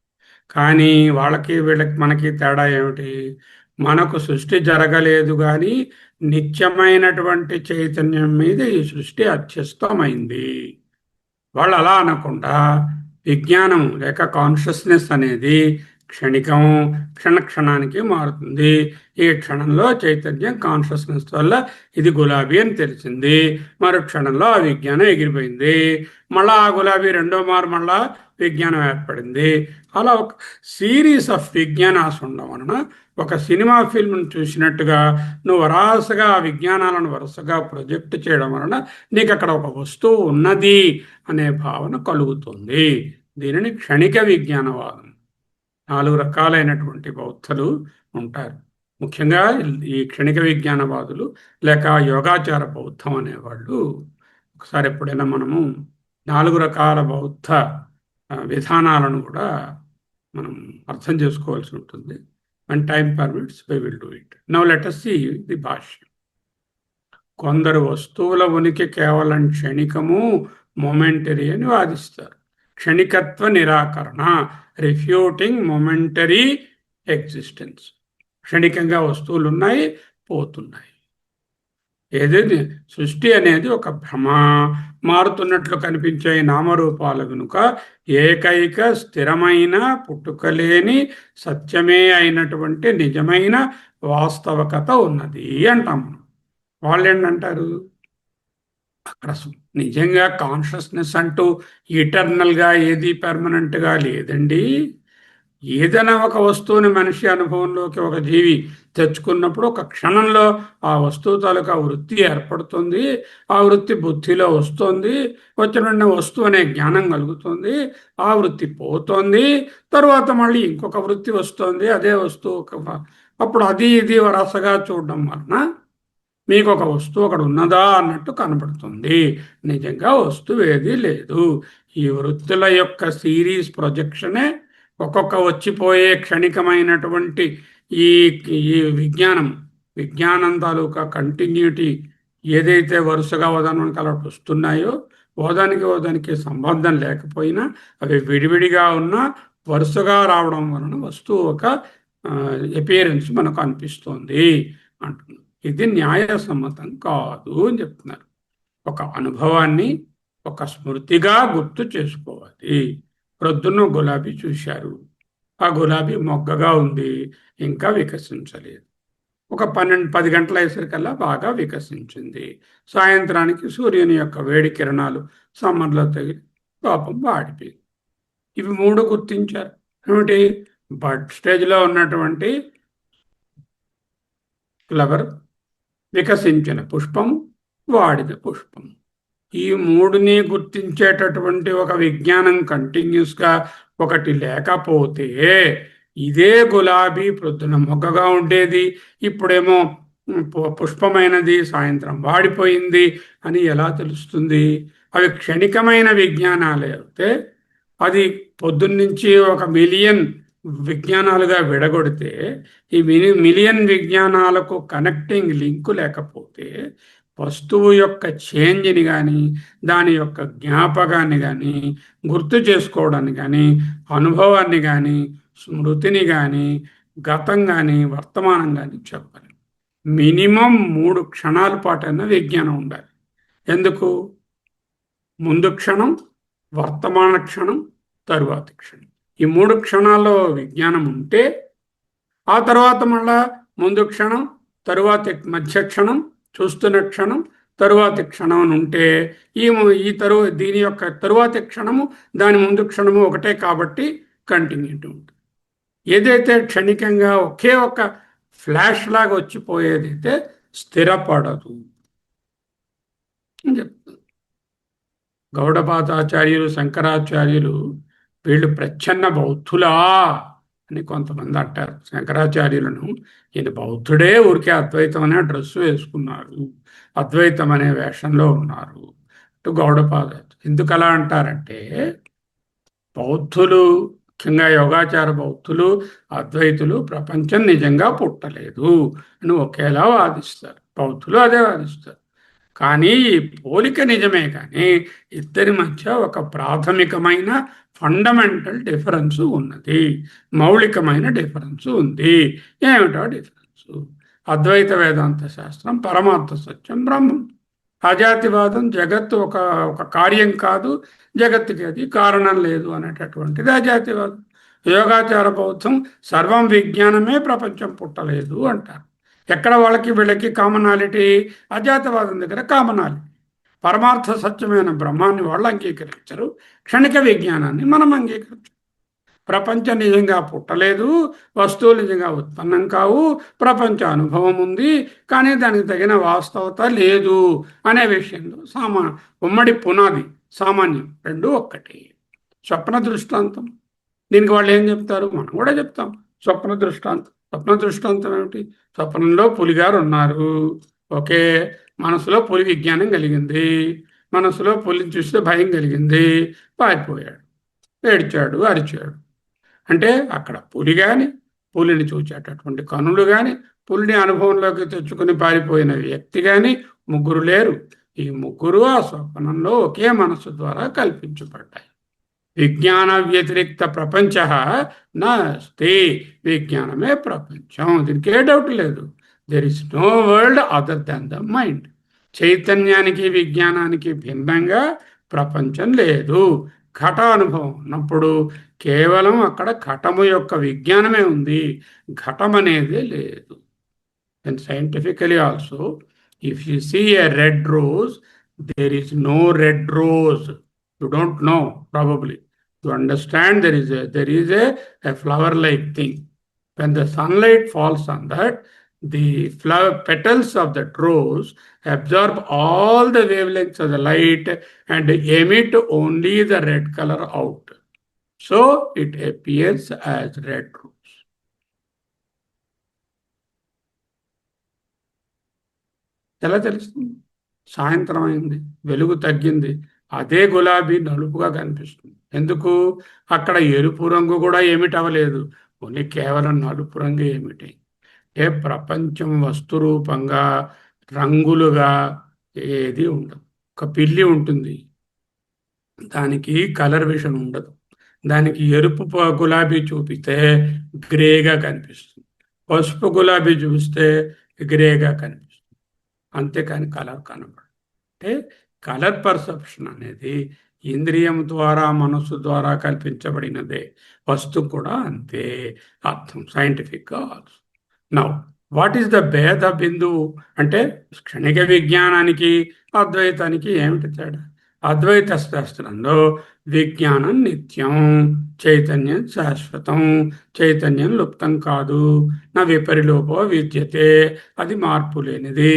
కానీ వాళ్ళకి వీళ్ళకి మనకి తేడా ఏమిటి? మనకు సృష్టి జరగలేదు, కానీ నిత్యమైనటువంటి చైతన్యం మీద ఈ సృష్టి అత్యస్తమైంది. వాళ్ళు అలా అనకుండా విజ్ఞానం లేక కాన్షియస్నెస్ అనేది క్షణికం, క్షణానికి మారుతుంది. ఈ క్షణంలో చైతన్యం కాన్షియస్నెస్ వల్ల ఇది గులాబీ అని తెలిసింది, మరో క్షణంలో ఆ విజ్ఞానం ఎగిరిపోయింది, మళ్ళా ఆ గులాబీ రెండో మారు మళ్ళా విజ్ఞానం ఏర్పడింది. అలా ఒక సిరీస్ ఆఫ్ విజ్ఞానాలు ఉండడం వలన ఒక సినిమా ఫిల్మ్ను చూసినట్టుగా నువ్వు వరుసగా ఆ విజ్ఞానాలను వరుసగా ప్రొజెక్ట్ చేయడం వలన నీకు అక్కడ ఒక వస్తువు ఉన్నది అనే భావన కలుగుతుంది. దీనిని క్షణిక విజ్ఞానవాదం. 4 రకాలైనటువంటి బౌద్ధులు ఉంటారు. ముఖ్యంగా ఈ క్షణిక విజ్ఞానవాదులు లేక యోగాచార బౌద్ధం అనేవాళ్ళు. ఒకసారి ఎప్పుడైనా మనము 4 రకాల బౌద్ధ విధానాలను కూడా మనం అర్థం చేసుకోవాల్సి ఉంటుంది. And time permits we will do it. Now let us see the భాష్యం. కొందరు వస్తువుల ఉనికి కేవలం క్షణికము, మొమెంటరీ అని వాదిస్తారు. క్షణికత్వ నిరాకరణ, రిఫ్యూటింగ్ మొమెంటరీ ఎగ్జిస్టెన్స్. క్షణికంగా వస్తువులు ఉన్నాయి, పోతున్నాయి. ఏదైతే సృష్టి అనేది ఒక భ్రమ, మారుతున్నట్లు కనిపించే నామరూపాల వెనుక ఏకైక స్థిరమైన పుట్టుకలేని సత్యమే అయినటువంటి నిజమైన వాస్తవకత ఉన్నది అంటాం మనం. వాళ్ళు ఏంటంటారు? అక్కడ నిజంగా కాన్షియస్నెస్ అంటూ ఇటర్నల్గా ఏది పెర్మనెంట్గా లేదండి. ఏదైనా ఒక వస్తువుని మనిషి అనుభవంలోకి ఒక జీవి తెచ్చుకున్నప్పుడు ఒక క్షణంలో ఆ వస్తువు తాలూకా వృత్తి ఏర్పడుతుంది. ఆ వృత్తి బుద్ధిలో వస్తుంది. వచ్చిన వస్తువు అనే జ్ఞానం కలుగుతుంది. ఆ వృత్తి పోతుంది. తరువాత మళ్ళీ ఇంకొక వృత్తి వస్తుంది. అదే వస్తువు అప్పుడు అది ఇది వరసగా చూడడం వలన మీకు ఒక వస్తువు అక్కడ ఉన్నదా అన్నట్టు కనబడుతుంది. నిజంగా వస్తువు ఏదీ లేదు. ఈ వృత్తుల యొక్క సిరీస్ ప్రొజెక్షనే ఒక్కొక్క వచ్చిపోయే క్షణికమైనటువంటి ఈ ఈ విజ్ఞానం తాలూకా కంటిన్యూటీ ఏదైతే వరుసగా ఓదానికి అలా వస్తున్నాయో ఓదానికి సంబంధం లేకపోయినా అవి విడివిడిగా ఉన్నా వరుసగా రావడం వలన వస్తువు ఒక ఎపియరెన్స్ మనకు అనిపిస్తోంది అంటున్నారు. ఇది న్యాయసమ్మతం కాదు అని చెప్తున్నారు. ఒక అనుభవాన్ని ఒక స్మృతిగా గుర్తు చేసుకోవాలి. ప్రొద్దున్న గులాబీ చూశారు. ఆ గులాబీ మొగ్గగా ఉంది, ఇంకా వికసించలేదు. ఒక 10 గంటల అయ్యేసరికల్లా బాగా వికసించింది. సాయంత్రానికి సూర్యుని యొక్క వేడి కిరణాలు సమ్మర్లో తగిలి పాపం వాడిపోయింది. ఇవి 3 గుర్తించారు. ఏమిటి? బడ్ స్టేజ్లో ఉన్నటువంటి ఫ్లవర్, వికసించిన పుష్పం, వాడిన పుష్పం. ఈ 3ని గుర్తించేటటువంటి ఒక విజ్ఞానం కంటిన్యూస్గా ఒకటి లేకపోతే ఇదే గులాబీ ప్రొద్దున మొగ్గగా ఉండేది, ఇప్పుడేమో పుష్పమైనది, సాయంత్రం వాడిపోయింది అని ఎలా తెలుస్తుంది? అవి క్షణికమైన విజ్ఞానాలే అయితే అది పొద్దున్నుంచి 1 మిలియన్ విజ్ఞానాలుగా విడగొడితే ఈ మిలియన్ విజ్ఞానాలకు కనెక్టింగ్ లింకు లేకపోతే వస్తువు యొక్క చేంజ్ని కానీ దాని యొక్క జ్ఞాపకాన్ని కానీ గుర్తు చేసుకోవడాన్ని కానీ అనుభవాన్ని కానీ స్మృతిని కానీ గతం కానీ వర్తమానం కానీ చెప్పాలి. మినిమం 3 క్షణాల పాటైనా విజ్ఞానం ఉండాలి. ఎందుకు? ముందు క్షణం, వర్తమాన క్షణం, తరువాతి క్షణం. ఈ 3 క్షణాల్లో విజ్ఞానం ఉంటే ఆ తర్వాత మళ్ళా ముందు క్షణం, తరువాతి మధ్య క్షణం, చూస్తున్న క్షణం, తరువాతి క్షణం అని ఉంటే దీని యొక్క తరువాతి క్షణము దాని ముందు క్షణము ఒకటే కాబట్టి కంటిన్యూటీ ఉంటుంది. ఏదైతే క్షణికంగా ఒకే ఒక ఫ్లాష్ లాగా వచ్చిపోయేదైతే స్థిరపడదు అని చెప్తుంది. గౌడపాదాచార్యులు, శంకరాచార్యులు వీళ్ళు ప్రచ్ఛన్న బౌద్ధులా అని కొంతమంది అంటారు. శంకరాచార్యులను ఈయన బౌద్ధుడే, ఊరికే అద్వైతం అనే డ్రెస్సు వేసుకున్నారు, అద్వైతం అనే వేషంలో ఉన్నారు అటు గౌడపాద. ఎందుకు అలా అంటారంటే బౌద్ధులు, ముఖ్యంగా యోగాచార బౌద్ధులు, అద్వైతులు ప్రపంచం నిజంగా పుట్టలేదు అని ఒకేలా వాదిస్తారు. బౌద్ధులు అదే వాదిస్తారు. కానీ ఈ పోలిక నిజమే, కానీ ఇద్దరి మధ్య ఒక ప్రాథమికమైన ఫండమెంటల్ డిఫరెన్స్ ఉన్నది, మౌలికమైన డిఫరెన్స్ ఉంది. ఏమిటో డిఫరెన్స్? అద్వైత వేదాంత శాస్త్రం పరమార్థ సత్యం బ్రహ్మం. అజాతివాదం జగత్తు ఒక కార్యం కాదు, జగత్తుకి అది కారణం లేదు అనేటటువంటిది అజాతివాదం. యోగాచార బౌద్ధం సర్వం విజ్ఞానమే, ప్రపంచం పుట్టలేదు అంటారు. ఎక్కడ వాళ్ళకి వీళ్ళకి కామనాలిటీ? అజాతవాదం దగ్గర కామనాలిటీ. పరమార్థ సత్యమైన బ్రహ్మాన్ని వాళ్ళు అంగీకరించరు, క్షణిక విజ్ఞానాన్ని మనం అంగీకరించరు. ప్రపంచం నిజంగా పుట్టలేదు, వస్తువులు నిజంగా ఉత్పన్నం కావు, ప్రపంచ అనుభవం ఉంది, కానీ దానికి తగిన వాస్తవత లేదు అనే విషయంలో ఉమ్మడి పునాది సామాన్యం రెండు ఒక్కటి. స్వప్న దృష్టాంతం, దీనికి వాళ్ళు ఏం చెప్తారు? మనం కూడా చెప్తాం స్వప్న దృష్టాంతం. స్వప్న దృష్టాంతం ఏమిటి? స్వప్నంలో పులిగారు ఉన్నారు, ఓకే, మనసులో పులి విజ్ఞానం కలిగింది, మనసులో పులిని చూస్తే భయం కలిగింది, పారిపోయాడు, ఏడ్చాడు, అరిచాడు. అంటే అక్కడ పులి కానీ, పులిని చూచేటటువంటి కనులు కానీ, పులిని అనుభవంలోకి తెచ్చుకుని పారిపోయిన వ్యక్తి కానీ ముగ్గురు లేరు. ఈ ముగ్గురు ఆ స్వప్నంలో ఒకే మనస్సు ద్వారా కల్పించబడ్డాయి. విజ్ఞాన వ్యతిరిక్త ప్రపంచ నాస్తి, విజ్ఞానమే ప్రపంచం, దీనికి ఏ డౌట్ లేదు. There is no world other than the mind. చైతన్యానికి విజ్ఞానానికి భిన్నంగా ప్రపంచం లేదు. ఘట అనుభవం ఉన్నప్పుడు కేవలం అక్కడ ఘటము యొక్క విజ్ఞానమే ఉంది, ఘటం అనేది లేదు. And scientifically also, if you see a red rose, there is no red rose. You don't know, probably. To understand, a flower-like thing. When the sunlight falls on that, the flower petals of that rose absorb all the wavelengths of the light and emit only the red color out. So it appears as red rose. ఎలా తెలుస్తుంది? సాయంత్రం అయింది, వెలుగు తగ్గింది, అదే గులాబీ నలుపుగా కనిపిస్తుంది. ఎందుకు? అక్కడ ఎరుపు రంగు కూడా ఏమిటి అవ్వలేదు, ఓన్లీ కేవలం నలుపు రంగు ఏమిటి. ఏ ప్రపంచం వస్తురూపంగా రంగులుగా ఏది ఉండదు. ఒక పిల్లి ఉంటుంది, దానికి కలర్ విషన్ ఉండదు. దానికి ఎరుపు గులాబీ చూపితే గ్రేగా కనిపిస్తుంది, పసుపు గులాబీ చూస్తే గ్రేగా కనిపిస్తుంది, అంతేకాని కలర్ కనబడదు. అంటే కలర్ పర్సెప్షన్ అనేది ఇంద్రియం ద్వారా, మనసు ద్వారా కల్పించబడినదే. వస్తువు కూడా అంతే అర్థం సైంటిఫిక్గా. నౌ వాట్ ఈస్ ద భేద బిందువు అంటే క్షణిక విజ్ఞానానికి అద్వైతానికి ఏమిటి తేడా? అద్వైత శాస్త్రంలో విజ్ఞానం నిత్యం, చైతన్యం శాశ్వతం, చైతన్యం లుప్తం కాదు, నా విపరిలోపో విద్యతే, అది మార్పు లేనిది.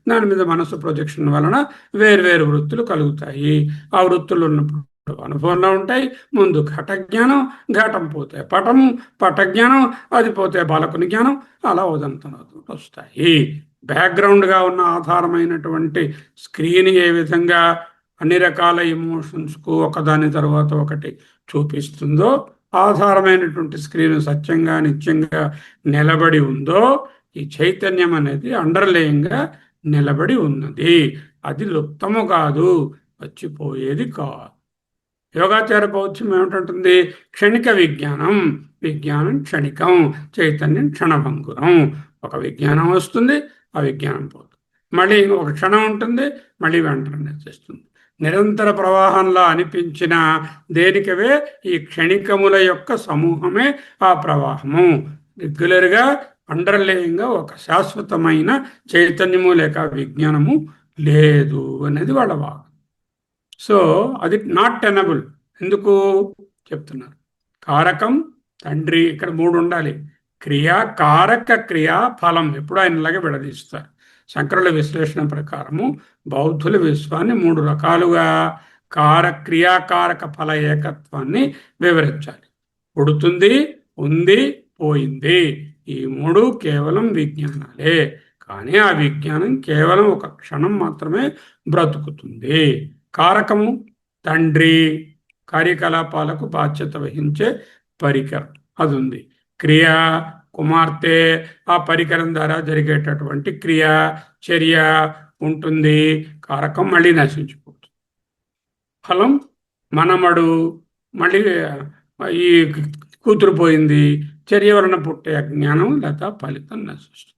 దాని మీద మనసు ప్రొజెక్షన్ వలన వేర్వేరు వృత్తులు కలుగుతాయి. ఆ వృత్తులు ఉన్నప్పుడు అనుభవంలో ఉంటాయి. ముందు ఘట జ్ఞానం, ఘటం పోతే పటము, పట జ్ఞానం, అది పోతే బాలకుని జ్ఞానం, అలా ఉదంతం వస్తాయి. బ్యాక్గ్రౌండ్గా ఉన్న ఆధారమైనటువంటి స్క్రీన్ ఏ విధంగా అన్ని రకాల ఎమోషన్స్కు ఒకదాని తర్వాత ఒకటి చూపిస్తుందో, ఆధారమైనటువంటి స్క్రీన్ సత్యంగా నిత్యంగా నిలబడి ఉందో, ఈ చైతన్యం అనేది అండర్లేయింగ్గా నిలబడి ఉన్నది. అది లుప్తము కాదు, వచ్చిపోయేది కాదు. యోగాచార బౌద్ధం ఏమిటంటుంది? క్షణిక విజ్ఞానం, విజ్ఞానం క్షణికం, చైతన్యం క్షణభంగురం. ఒక విజ్ఞానం వస్తుంది, ఆ విజ్ఞానం పోతుంది, మళ్ళీ ఒక క్షణం ఉంటుంది, మళ్ళీ వెంటనే చేస్తుంది. నిరంతర ప్రవాహంలో అనిపించిన దేనికవే ఈ క్షణికముల యొక్క సమూహమే ఆ ప్రవాహము. రెగ్యులర్గా అండర్లేయింగ్గా ఒక శాశ్వతమైన చైతన్యము లేక విజ్ఞానము లేదు అనేది వాళ్ళ వాదన. సో అది నాట్ టెనబుల్. ఎందుకు చెప్తున్నారు? కారకం తండ్రి, ఇక్కడ మూడు ఉండాలి. క్రియా, కారక, క్రియా, ఫలం ఎప్పుడు ఆయనలాగే విడదీస్తారు. శంకరుల విశ్లేషణ ప్రకారము బౌద్ధుల విశ్వాన్ని మూడు రకాలుగా క్రియాకారక ఫల ఏకత్వాన్ని వివరించాలి. పుడుతుంది, ఉంది, పోయింది, ఈ మూడు కేవలం విజ్ఞానాలే. కానీ ఆ విజ్ఞానం కేవలం ఒక క్షణం మాత్రమే బ్రతుకుతుంది. కారకము తండ్రి, కార్యకలాపాలకు బాధ్యత వహించే పరికరం, అది ఉంది. క్రియ కుమార్తె, ఆ పరికరం ద్వారా జరిగేటటువంటి క్రియ చర్య ఉంటుంది. కారకం మళ్ళీ నశించిపోతుంది. ఫలం మనమడు, మళ్ళీ ఈ కూతురు పోయింది, చర్య వలన పుట్టే అజ్ఞానం లేదా ఫలితం నశిస్తుంది.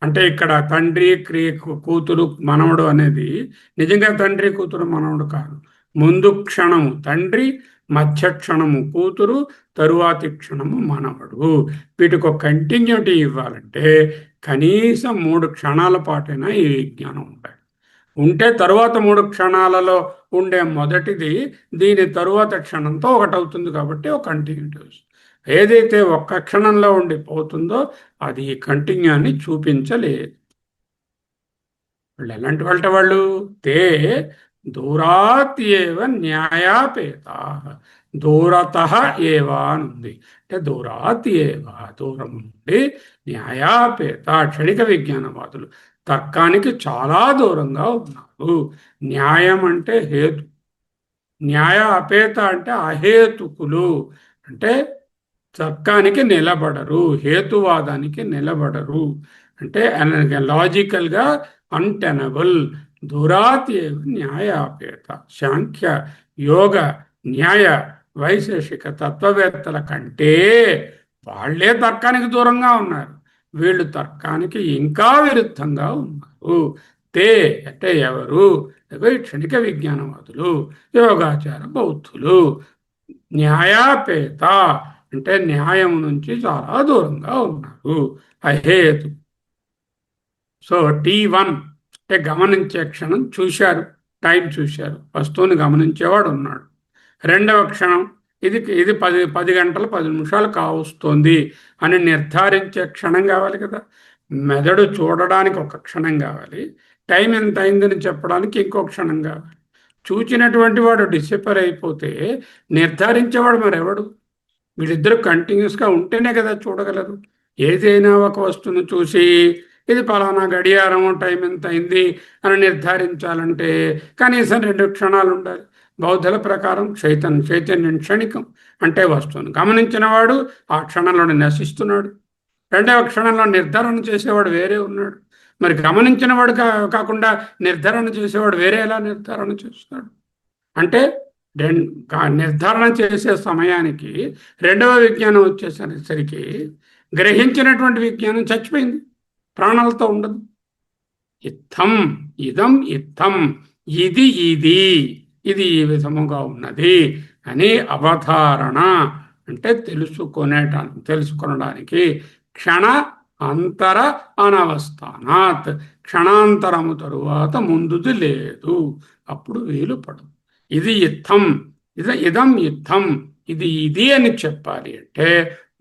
అంటే ఇక్కడ తండ్రి, క్రియ, కూతురు, మనవడు అనేది నిజంగా తండ్రి, కూతురు, మనవడు కాదు. ముందు క్షణము తండ్రి, మధ్య క్షణము కూతురు, తరువాతి క్షణము మనవడు. వీటికి ఒక కంటిన్యూటీ ఇవ్వాలంటే కనీసం 3 క్షణాల పాటైనా ఈ విజ్ఞానం ఉండాలి. ఉంటే తరువాత 3 క్షణాలలో ఉండే మొదటిది దీని తరువాత క్షణంతో ఒకటవుతుంది. కాబట్టి ఒక కంటిన్యూటీ వస్తుంది. ఏదైతే ఒక్క క్షణంలో ఉండిపోతుందో అది కంటిన్యూని చూపించలేదు. వాళ్ళు ఎలాంటి వాళ్ళు? తే దూరాత్ ఏవ న్యాయాపేత, దూరత ఏవా అని ఉంది. అంటే దూరాత్ ఏవ, దూరం నుండి, న్యాయాపేత క్షణిక విజ్ఞానవాదులు తర్కానికి చాలా దూరంగా ఉన్నారు. న్యాయం అంటే హేతు, న్యాయ అపేత అంటే అహేతుకులు, అంటే తర్కానికి నిలబడరు, హేతువాదానికి నిలబడరు, అంటే లాజికల్గా అన్టెనబుల్. దూరాత్ న్యాయాపేత. సాంఖ్య, యోగ, న్యాయ, వైశేషిక తత్వవేత్తల కంటే వాళ్లే తర్కానికి దూరంగా ఉన్నారు. వీళ్ళు తర్కానికి ఇంకా విరుద్ధంగా ఉన్నారు. తే అంటే ఎవరు? క్షణిక విజ్ఞానవాదులు, యోగాచార బౌద్ధులు. న్యాయాపేత అంటే న్యాయం నుంచి చాలా దూరంగా ఉన్నారు, అహేతు. సో T1 అంటే గమనించే క్షణం చూశారు, టైం చూశారు, వస్తువుని గమనించేవాడు ఉన్నాడు. రెండవ క్షణం ఇది ఇది 10 గంటల 10 నిమిషాలు కావస్తోంది అని నిర్ధారించే క్షణం కావాలి కదా. మెదడు చూడడానికి ఒక క్షణం కావాలి, టైం ఎంత అయిందని చెప్పడానికి ఇంకో క్షణం కావాలి. చూచినటువంటి వాడు డిసప్పర్ అయిపోతే నిర్ధారించేవాడు మరెవడు? వీళ్ళిద్దరూ కంటిన్యూస్గా ఉంటేనే కదా చూడగలరు. ఏదైనా ఒక వస్తువును చూసి ఇది పలానా గడియారం, టైం ఎంత అయింది అని నిర్ధారించాలంటే కనీసం 2 క్షణాలు ఉండాలి. బౌద్ధుల ప్రకారం చైతన్యం క్షణికం. అంటే వస్తువును గమనించిన వాడు ఆ క్షణంలోనే నశిస్తున్నాడు, రెండవ క్షణంలో నిర్ధారణ చేసేవాడు వేరే ఉన్నాడు. మరి గమనించిన వాడు కాకుండా నిర్ధారణ చేసేవాడు వేరే ఎలా నిర్ధారణ చేస్తున్నాడు? అంటే నిర్ధారణ చేసే సమయానికి రెండవ విజ్ఞానం వచ్చేసరికి గ్రహించినటువంటి విజ్ఞానం చచ్చిపోయింది, ప్రాణాలతో ఉండదు. ఇత్తం ఇదం ఇత్తం, ఇది ఇది ఇది ఈ విధముగా ఉన్నది అని అవధారణ అంటే తెలుసుకొనడానికి క్షణ అంతర అనవస్థానాత్, క్షణాంతరము తరువాత ముందుది లేదు, అప్పుడు వీలు పడదు. ఇది ఇత్తం, ఇదం ఇత్తం, ఇది ఇది అని చెప్పాలి అంటే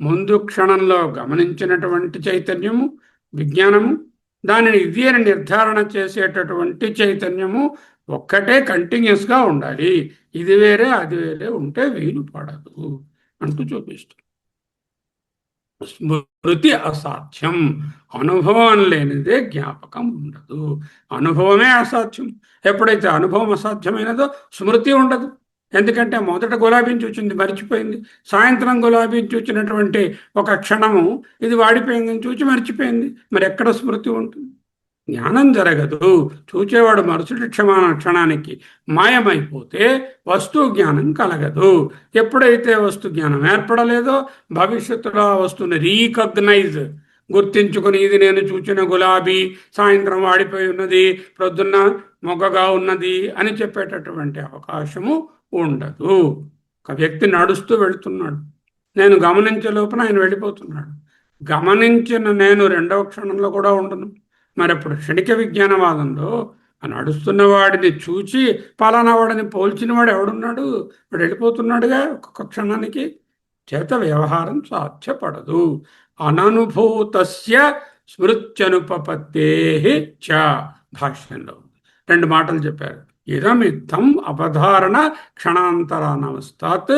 ముందు క్షణంలో గమనించినటువంటి చైతన్యము విజ్ఞానము, దానిని ఇది అని నిర్ధారణ చేసేటటువంటి చైతన్యము ఒక్కటే కంటిన్యూస్గా ఉండాలి. ఇది వేరే అది వేరే ఉంటే వీలు పడదు అంటూ చూపిస్తుంది. స్మృతి అసాధ్యం, అనుభవం లేనిదే జ్ఞాపకం ఉండదు. అనుభవమే అసాధ్యం. ఎప్పుడైతే అనుభవం అసాధ్యమైనదో స్మృతి ఉండదు. ఎందుకంటే మొదట గులాబీని చూచింది మర్చిపోయింది, సాయంత్రం గులాబీని చూచినటువంటి ఒక క్షణము ఇది వాడిపోయిందని చూచి మర్చిపోయింది, మరి ఎక్కడ స్మృతి ఉంటుంది? జ్ఞానం జరగదు. చూచేవాడు మరుసటి క్షణానికి మాయమైపోతే వస్తు జ్ఞానం కలగదు. ఎప్పుడైతే వస్తు జ్ఞానం ఏర్పడలేదో భవిష్యత్తులో ఆ వస్తువుని రీకగ్నైజ్, గుర్తించుకుని ఇది నేను చూచిన గులాబీ, సాయంత్రం వాడిపోయి ఉన్నది, ప్రొద్దున్న మొగ్గగా ఉన్నది అని చెప్పేటటువంటి అవకాశము ఉండదు. ఒక వ్యక్తి నడుస్తూ వెళుతున్నాడు, నేను గమనించే లోపల ఆయన వెళ్ళిపోతున్నాడు. గమనించిన నేను రెండవ క్షణంలో కూడా ఉండను. మరి అప్పుడు క్షణిక విజ్ఞానవాదంలో నడుస్తున్న వాడిని చూచి పలానా వాడిని పోల్చిన వాడు ఎవడున్నాడు? వాడు వెళ్ళిపోతున్నాడుగా ఒక్కొక్క క్షణానికి. చేత వ్యవహారం సాధ్యపడదు. అననుభూతస్య స్మృత్యనుపపత్తే చ భాష్యంలో 2 మాటలు చెప్పారు. ఇదమిత్తం అవధారణ క్షణాంతరానవస్థాత్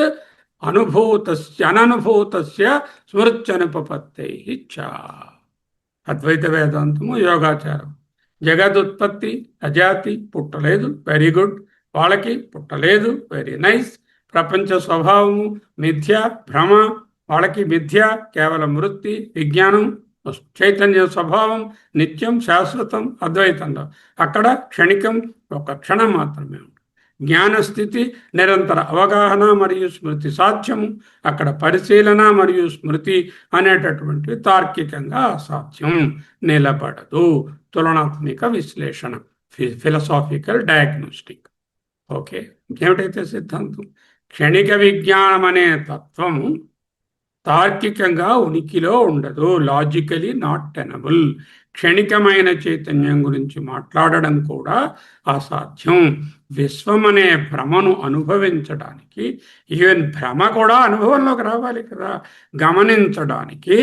అననుభూతస్య స్మృత్యనుపపత్తే చ. అద్వైత వేదాంతము యోగాచారం. జగదుత్పత్తి అజాతి, పుట్టలేదు, వెరీ గుడ్. వాళ్ళకి పుట్టలేదు, వెరీ నైస్. ప్రపంచ స్వభావము మిథ్య, భ్రమ, వాళ్ళకి మిథ్య, కేవలం వృత్తి, విజ్ఞానం. చైతన్య స్వభావం నిత్యం, శాశ్వతం. అద్వైతంలో అక్కడ క్షణికం, ఒక క్షణం మాత్రమే. జ్ఞానస్థితి నిరంతర అవగాహన మరియు స్మృతి సాధ్యము. అక్కడ పరిశీలన మరియు స్మృతి అనేటటువంటి తార్కికంగా అసాధ్యం, నిలబడదు. తులనాత్మక విశ్లేషణ, ఫిలసాఫికల్ డయాగ్నోస్టిక్. ఓకే, ఏమిటైతే సిద్ధాంతం? క్షణిక విజ్ఞానం అనే తత్వము తార్కికంగా ఉనికిలో ఉండదు, లాజికలీ నాట్ టెనబుల్. క్షణికమైన చైతన్యం గురించి మాట్లాడడం కూడా అసాధ్యం. విశ్వం అనే భ్రమను అనుభవించడానికి, ఈవెన్ భ్రమ కూడా అనుభవంలోకి రావాలి కదా, గమనించడానికి,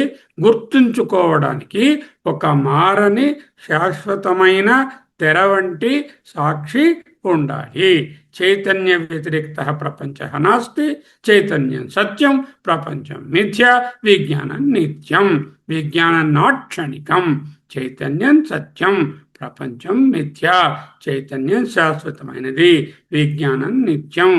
గుర్తుంచుకోవడానికి ఒక మారని శాశ్వతమైన తెర వంటి సాక్షి ఉండాలి. చైతన్య వ్యతిరేక్త ప్రపంచ నాస్తి, చైతన్యం సత్యం, ప్రపంచం మిథ్య, విజ్ఞానం నిత్యం. విజ్ఞానం నాట్ క్షణికం, చైతన్యం సత్యం, ప్రపంచం మిథ్య. చైతన్యం శాశ్వతమైనది, విజ్ఞానం నిత్యం.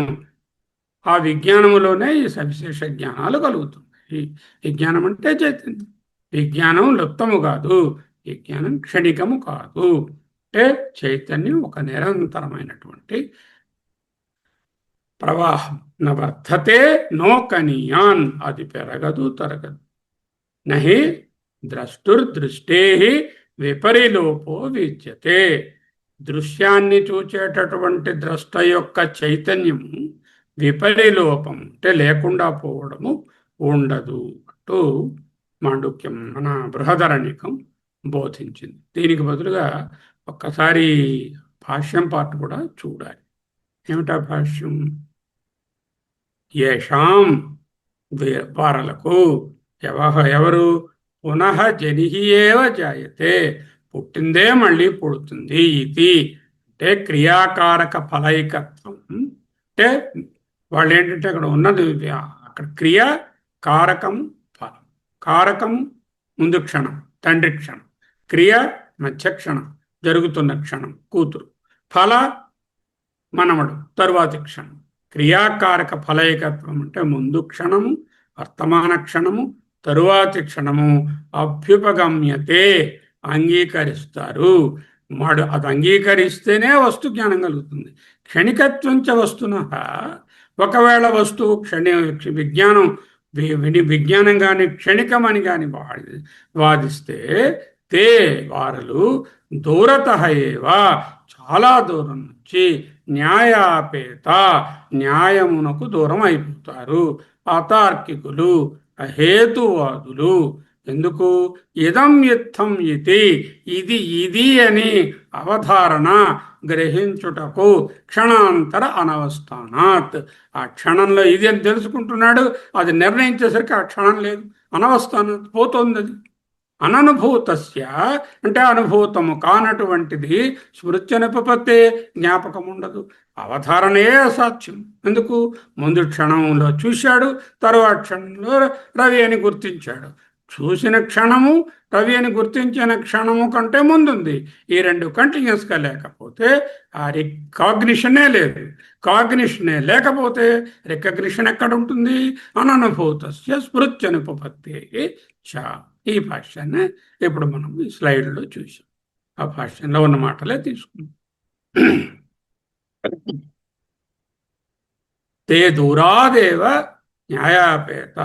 ఆ విజ్ఞానములోనే ఈ సవిశేష జ్ఞానాలు కలుగుతున్నాయి. విజ్ఞానం అంటే చైతన్యం. విజ్ఞానం లుప్తము కాదు, విజ్ఞానం క్షణికము కాదు. అంటే చైతన్యం ఒక నిరంతరమైనటువంటి ప్రవాహం. నవర్ధతే నోకనీయాన్, అది పెరగదు తరగదు. నహి ద్రష్టుర్దృష్టే విపరిలోపో విద్యతే. దృశ్యాన్ని చూచేటటువంటి ద్రష్ట యొక్క చైతన్యము విపరిలోపం అంటే లేకుండా పోవడము ఉండదు అంటూ మాండుక్యం మన బృహదరణ్యకం బోధించింది. దీనికి బదులుగా ఒక్కసారి భాష్యం పార్ట్ కూడా చూడాలి. ఏమిటా భాష్యం? యేషాం వారలకు ఎవరు పునః జనిహియేవ జాయతే, పుట్టిందే మళ్ళీ పుడుతుంది. ఇది అంటే క్రియాకారక ఫలైకత్వం. అంటే వాళ్ళు ఏంటంటే అక్కడ ఉన్నది, అక్కడ క్రియ కారకం ఫలం. కారకం ముందు క్షణం తండ్రి క్షణం, క్రియ మధ్య క్షణం జరుగుతున్న క్షణం కూతురు, ఫల మనవడు తరువాతి క్షణం. క్రియాకారక ఫలైకత్వం అంటే ముందు క్షణము వర్తమాన క్షణము తరువాతి క్షణము అభ్యుపగమ్యతే, అంగీకరిస్తారు. వాడు అది అంగీకరిస్తేనే వస్తు జ్ఞానం కలుగుతుంది. క్షణికత్వంచ వస్తున, ఒకవేళ వస్తువు విజ్ఞానం విజ్ఞానం కానీ క్షణికమని కానీ వాదిస్తే తే వారలు దూరత ఏవా, చాలా దూరం నుంచి న్యాయాపేత, న్యాయమునకు దూరం అయిపోతారు. అతార్కికులు, అహేతువాదులు. ఎందుకు? ఇదం యుద్ధం ఇది, ఇది అని అవధారణ గ్రహించుటకు క్షణాంతర అనవస్థానాత్, ఆ క్షణంలో ఇది అని తెలుసుకుంటున్నాడు, అది నిర్ణయించేసరికి ఆ క్షణం లేదు, అనవస్థానాత్ పోతుంది. అది అననుభూతస్య అంటే అనుభూతము కానటువంటిది స్మృత్యనుపపత్తే, జ్ఞాపకం ఉండదు. అవధారణే అసాధ్యం. ఎందుకు? ముందు క్షణంలో చూశాడు, తరువాత క్షణంలో రవి అని గుర్తించాడు. చూసిన క్షణము రవి అని గుర్తించిన క్షణము కంటే ముందుంది. ఈ రెండు కంటిన్యూస్గా లేకపోతే ఆ రికాగ్నిషనే లేదు. కాగ్నిషనే లేకపోతే రికగ్నిషన్ ఎక్కడ ఉంటుంది? అననుభూతస్య స్మృత్యనుపపత్తే చ. ఈ భాష్యాన్ని ఇప్పుడు మనం ఈ స్లైడ్లో చూసాం. ఆ భాష్యంలో ఉన్న మాటలే తీసుకున్నాం. తే దూరాదేవ న్యాయాపేత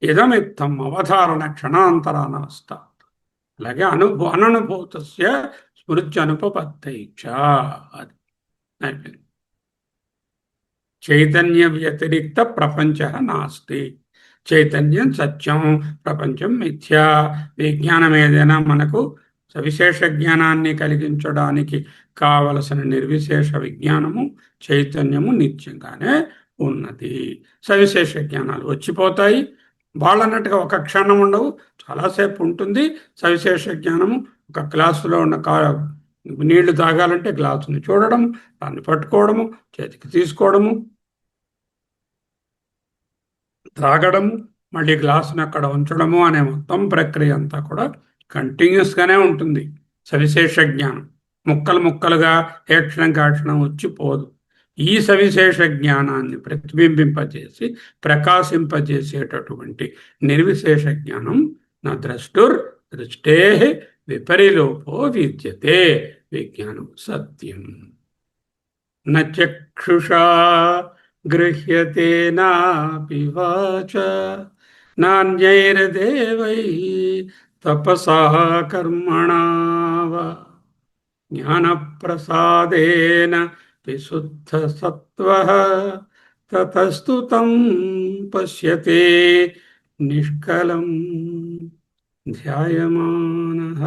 ఇదమిత్తం అవధారణ క్షణాంతరానవస్థ. అలాగే అననుభూతస్య స్మృత్యనుపపత్తై చ. అది అయిపోయింది. చైతన్య వ్యతిరిక్త ప్రపంచ నాస్తి. చైతన్యం సత్యం, ప్రపంచం మిథ్య. విజ్ఞానం ఏదైనా మనకు సవిశేష జ్ఞానాన్ని కలిగించడానికి కావలసిన నిర్విశేష విజ్ఞానము చైతన్యము నిత్యంగానే ఉన్నది. సవిశేష జ్ఞానాలు వచ్చిపోతాయి, వాళ్ళన్నట్టుగా ఒక క్షణం ఉండవు, చాలాసేపు ఉంటుంది. సవిశేష జ్ఞానము ఒక గ్లాసులో ఉన్న నీళ్లు తాగాలంటే గ్లాసుని చూడడం, దాన్ని పట్టుకోవడము, చేతికి తీసుకోవడము, త్రాగడము, మళ్ళీ గ్లాసుని అక్కడ ఉంచడము అనే మొత్తం ప్రక్రియ అంతా కూడా కంటిన్యూస్గానే ఉంటుంది. సవిశేష జ్ఞానం ముక్కలు ముక్కలుగా ఏక్షణం కాక్షణం వచ్చిపోదు. ఈ సవిశేష జ్ఞానాన్ని ప్రతిబింబింపజేసి ప్రకాశింపజేసేటటువంటి నిర్విశేష జ్ఞానం నా ద్రష్టుర్ దృష్టే విపరిలోపో విద్యతే. విజ్ఞానం సత్యం. నక్షుషా గృహ్యతే నాపి వాచ నాన్యైర్దేవై తపసా కర్మణా వా జ్ఞానప్రసాదేన విశుద్ధ సత్వః తతస్తు తం పశ్యతే నిష్కలం ధ్యాయమానః.